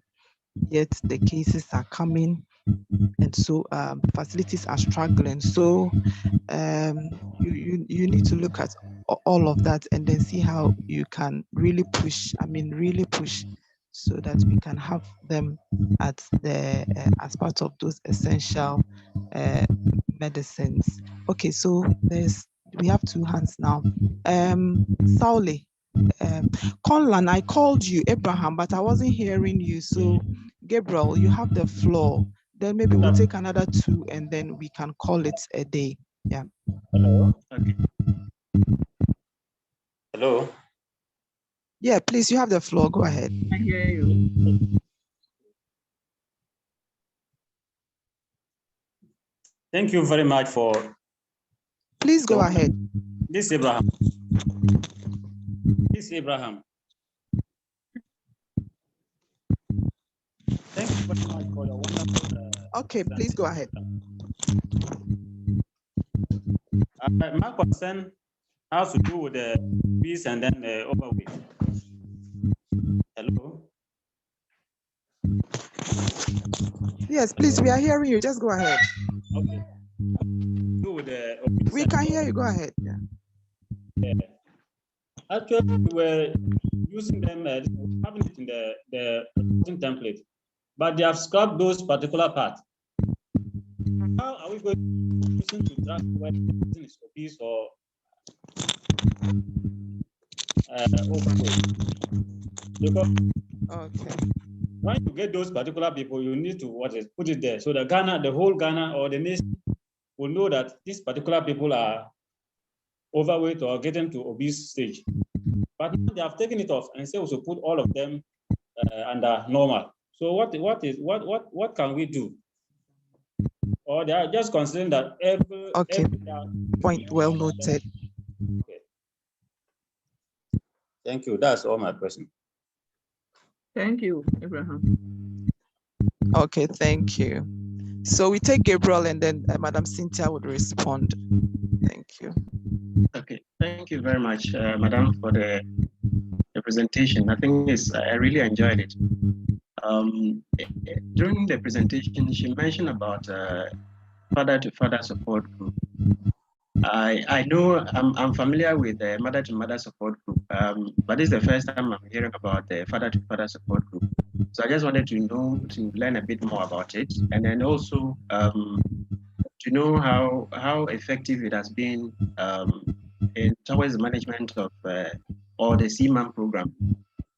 yet the cases are coming, and so facilities are struggling. So you need to look at all of that and then see how you can really push, I mean, really push, so that we can have them at the as part of those essential medicines. Okay, so we have two hands now. Sauli, Conlan, I called you, Abraham, but I wasn't hearing you. So Gabriel, you have the floor. Then maybe we'll take another two and then we can call it a day. Yeah. Hello. Okay. Hello. Yeah, please, you have the floor. Go ahead. I hear you. Thank you very much for. Please go ahead. This is Abraham. This is Abraham. Thank you very much for your wonderful. Okay, please go ahead. My concern has to do with the obese and then overweight. Hello. Yes, please, we are hearing you. Just go ahead. Okay. Do with the obese. We can hear you. Go ahead. Yeah. Actually, we were using them, having it in the template, but they have scrapped those particular parts. How are we going to track whether the person is obese or overweight? Because when you get those particular people, you need to put it there so the whole Ghana or the nation will know that these particular people are overweight or getting to obese stage. But now they have taken it off and say we should put all of them under normal. So what can we do? Or they are just considering that every point well noted. Okay. Thank you. That's all my question. Thank you, Abraham. Okay, thank you. So we take Gabriel and then Madam Cynthia would respond. Thank you. Okay, thank you very much, Madam, for the presentation. I think I really enjoyed it. During the presentation, she mentioned about father-to-father support group. I know I'm familiar with the mother-to-mother support group, but this is the first time I'm hearing about the father-to-father support group. So I just wanted to learn a bit more about it, and then also to know how effective it has been towards the management of or the CMAM program.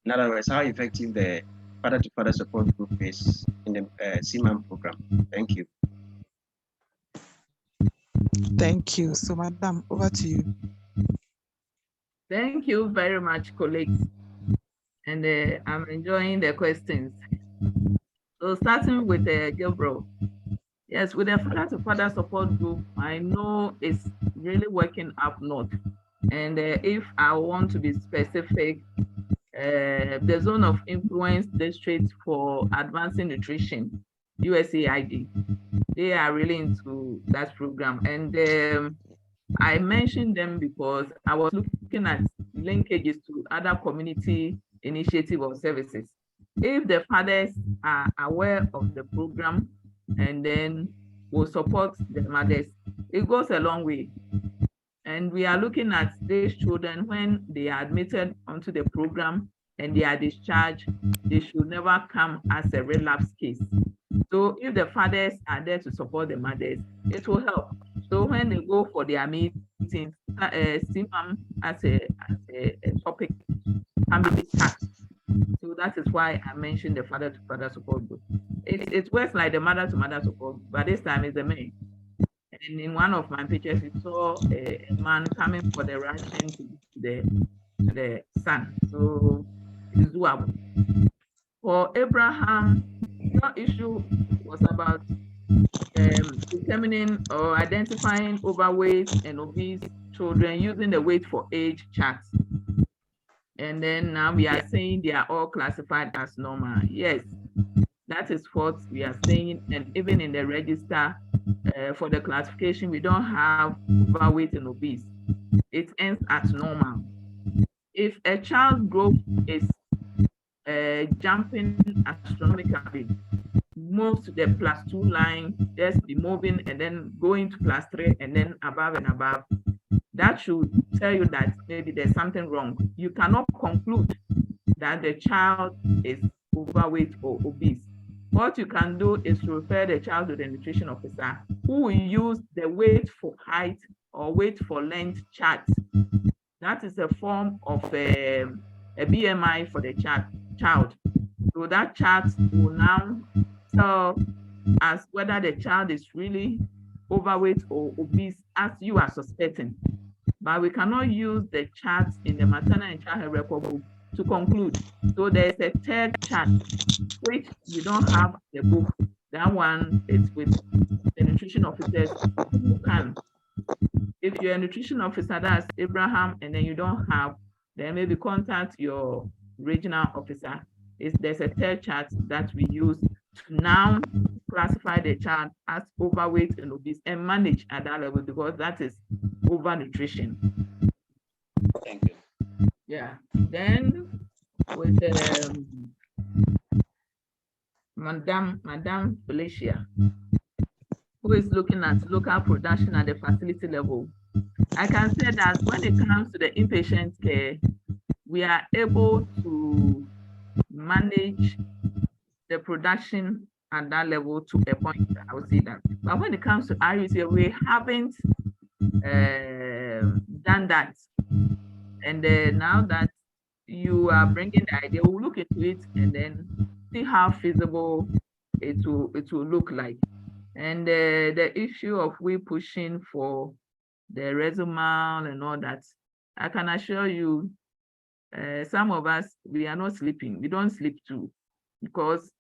In other words, how effective the father-to-father support group is in the CMAM program. Thank you. Thank you. So, Madam, over to you. Thank you very much, colleagues. And I'm enjoying the questions. So starting with Gabriel. Yes, with the father-to-father support group, I know it's really working up north. And if I want to be specific, the zone of influence district for advancing nutrition, USAID, they are really into that program. And I mentioned them because I was looking at linkages to other community initiative or services. If the fathers are aware of the program and then will support the mothers, it goes a long way. And we are looking at these children when they are admitted onto the program and they are discharged, they should never come as a relapse case. So if the fathers are there to support the mothers, it will help. So when they go for their meetings, CMAM as a topic can be discussed. So that is why I mentioned the father-to-father support group. It works like the mother-to-mother support group, but this time it's a man. And in one of my pictures, you saw a man coming for the ration to the son. So it's doable. For Abraham, your issue was about determining or identifying overweight and obese children using the weight for age chart. And then now we are saying they are all classified as normal. Yes, that is what we are saying. And even in the register for the classification, we don't have overweight and obese. It ends at normal. If a child's growth is jumping astronomically, moves to the +2 line, just be moving and then going to +3 and then above and above, that should tell you that maybe there's something wrong. You cannot conclude that the child is overweight or obese. What you can do is to refer the child to the nutrition officer who will use the weight for height or weight for length chart. That is a form of a BMI for the child. So that chart will now tell us whether the child is really overweight or obese as you are suspecting. But we cannot use the charts in the maternal and child health record book to conclude. So there's a third chart, which we don't have the book. That one is with the nutrition officers who can. If you're a nutrition officer, that's Abraham, and then you don't have, then maybe contact your regional officer. There's a third chart that we use to now classify the child as overweight and obese and manage at that level, because that is overnutrition. Thank you. Yeah. Then with Madam Felicia, who is looking at local production at the facility level, I can say that when it comes to the inpatient care, we are able to manage the production at that level to a point. I would say that. But when it comes to IUC, we haven't done that. And now that you are bringing the idea, we'll look into it and then see how feasible it will look like. And the issue of we pushing for the resumal and all that, I can assure you, some of us, we are not sleeping. We don't sleep too, because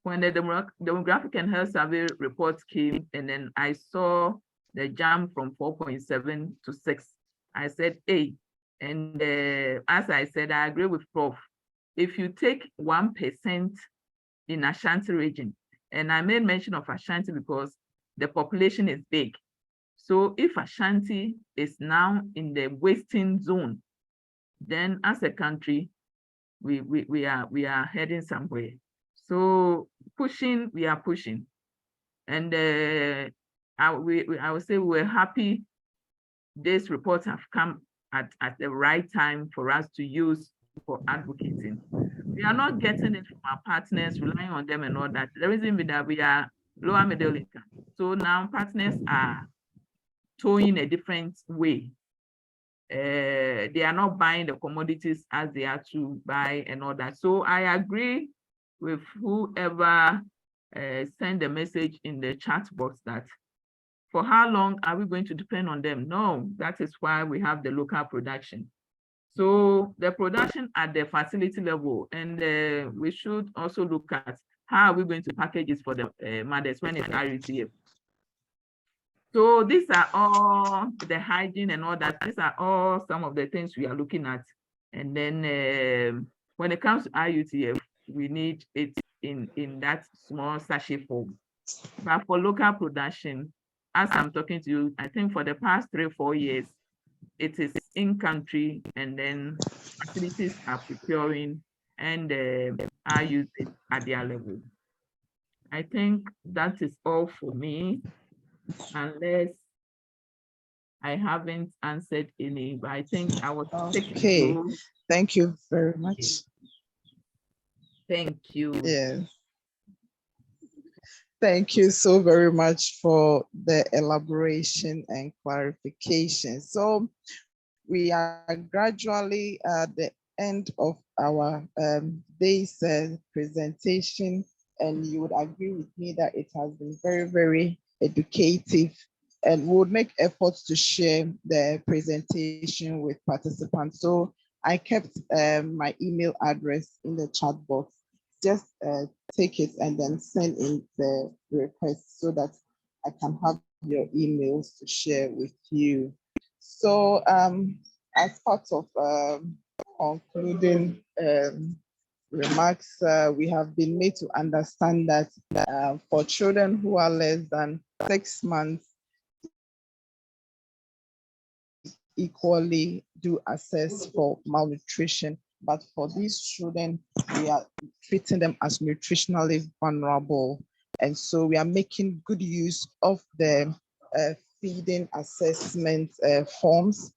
when the demographic and health survey report came, and then I saw the jump from 4.7 to 6, I said, hey, and as I said, I agree with Prof. If you take 1% in Ashanti region, and I made mention of Ashanti because the population is big. So if Ashanti is now in the wasting zone, then as a country, we are heading somewhere. So pushing, we are pushing. And I would say we're happy this report have come at the right time for us to use for advocating. We are not getting it from our partners, relying on them and all that. The reason being that we are lower middle income. So now partners are towing a different way. They are not buying the commodities as they are to buy and all that. So I agree with whoever sent the message in the chat box that for how long are we going to depend on them? No, that is why we have the local production. So the production at the facility level, and we should also look at how are we going to package it for the mothers when it's RUTF. So these are all the hygiene and all that. These are all some of the things we are looking at. And then when it comes to IUTF, we need it in that small sachet form. But for local production, as I'm talking to you, I think for the past 3 or 4 years, it is in country, and then facilities are procuring and are used at their level. I think that is all for me, unless I haven't answered any, but I think I was okay. Thank you very much. Thank you. Yeah. Thank you so very much for the elaboration and clarification. So we are gradually at the end of our day's presentation, and you would agree with me that it has been very, very educative, and we'll make efforts to share the presentation with participants. So I kept my email address in the chat box. Just take it and then send in the request so that I can have your emails to share with you. So as part of concluding remarks, we have been made to understand that for children who are less than 6 months, equally do assess for malnutrition. But for these children, we are treating them as nutritionally vulnerable. And so we are making good use of the feeding assessment forms,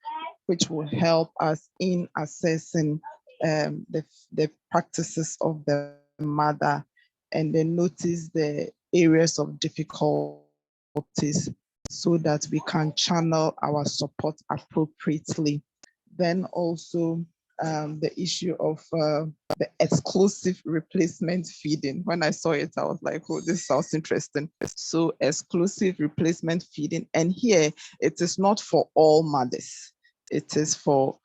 which will help us in assessing the practices of the mother, and then notice the areas of difficulties so that we can channel our support appropriately. Then also the issue of the exclusive replacement feeding. When I saw it, I was like, oh, this sounds interesting. So exclusive replacement feeding. And here, it is not for all mothers. It is for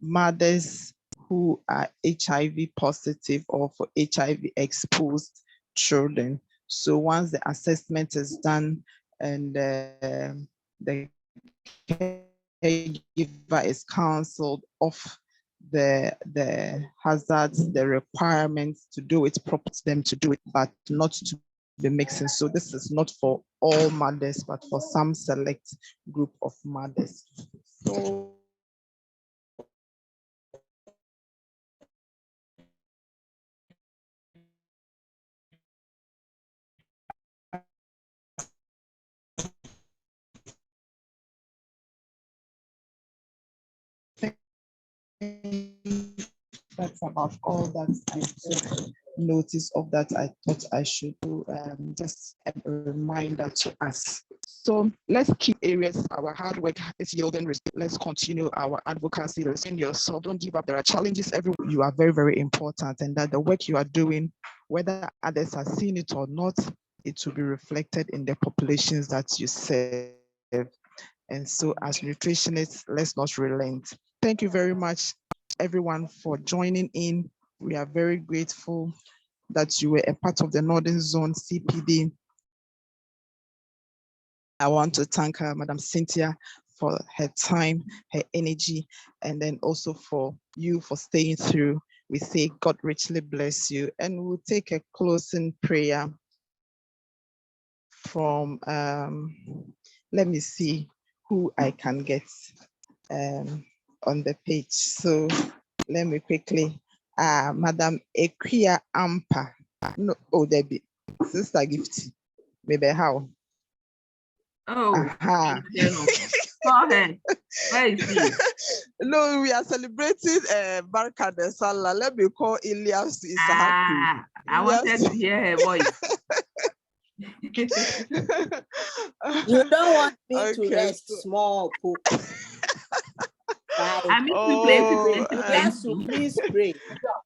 mothers who are HIV positive or for HIV exposed children. So once the assessment is done and the caregiver is counseled off the hazards, the requirements to do it, proper to them to do it, but not to be mixing. So this is not for all mothers, but for some select group of mothers. So that's about all that I took notice of, that I thought I should do, just a reminder to us. So let's keep areas our hard work is yielding results. Let's continue our advocacy. Listen yourself, don't give up. There are challenges everywhere. You are very, very important, and that the work you are doing, whether others are seeing it or not, it will be reflected in the populations that you serve. And so as nutritionists, let's not relent. Thank you very much, everyone, for joining in. We are very grateful that you were a part of the Northern Zone CPD. I want to thank Madam Cynthia for her time, her energy, and then also for you for staying through. We say God richly bless you, and we'll take a closing prayer from, let me see who I can get on the page. So let me quickly, Madam Equia Ampa. No, oh, Debbie, Sister Gift, maybe how? Oh, go ahead. Where is he? No, we are celebrating Barka de Salah. Let me call Elias Isahaku. I wanted to hear her voice. You don't want me Okay, to rest small. I mean to play Yes, so please pray.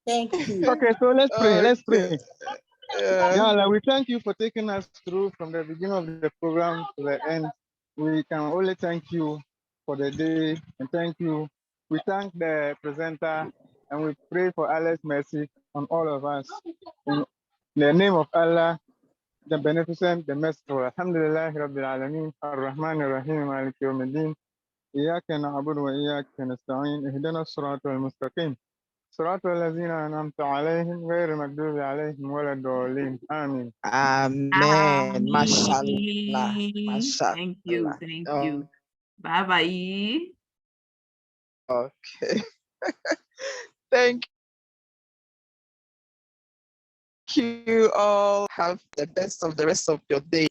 Thank you. Okay, so let's pray. Let's pray. Yeah. Yeah, we thank you for taking us through from the beginning of the program to the end. We can only thank you for the day and thank you. We thank the presenter and we pray for Allah's mercy on all of us. In the name of Allah, the beneficent, the merciful. Alhamdulillah Rabbil Alameen, Ar-Rahman Ar-Rahim, Malik Yawmiddin. إياك نعبد وإياك نستعين اهدنا الصراط المستقيم صراط الذين أنعمت عليهم غير المغضوب عليهم ولا الضالين آمين. Amen. Mashallah. Mashallah. Thank you. Thank you. Bye bye. Okay. Thank you all. Have the best of the rest of your day.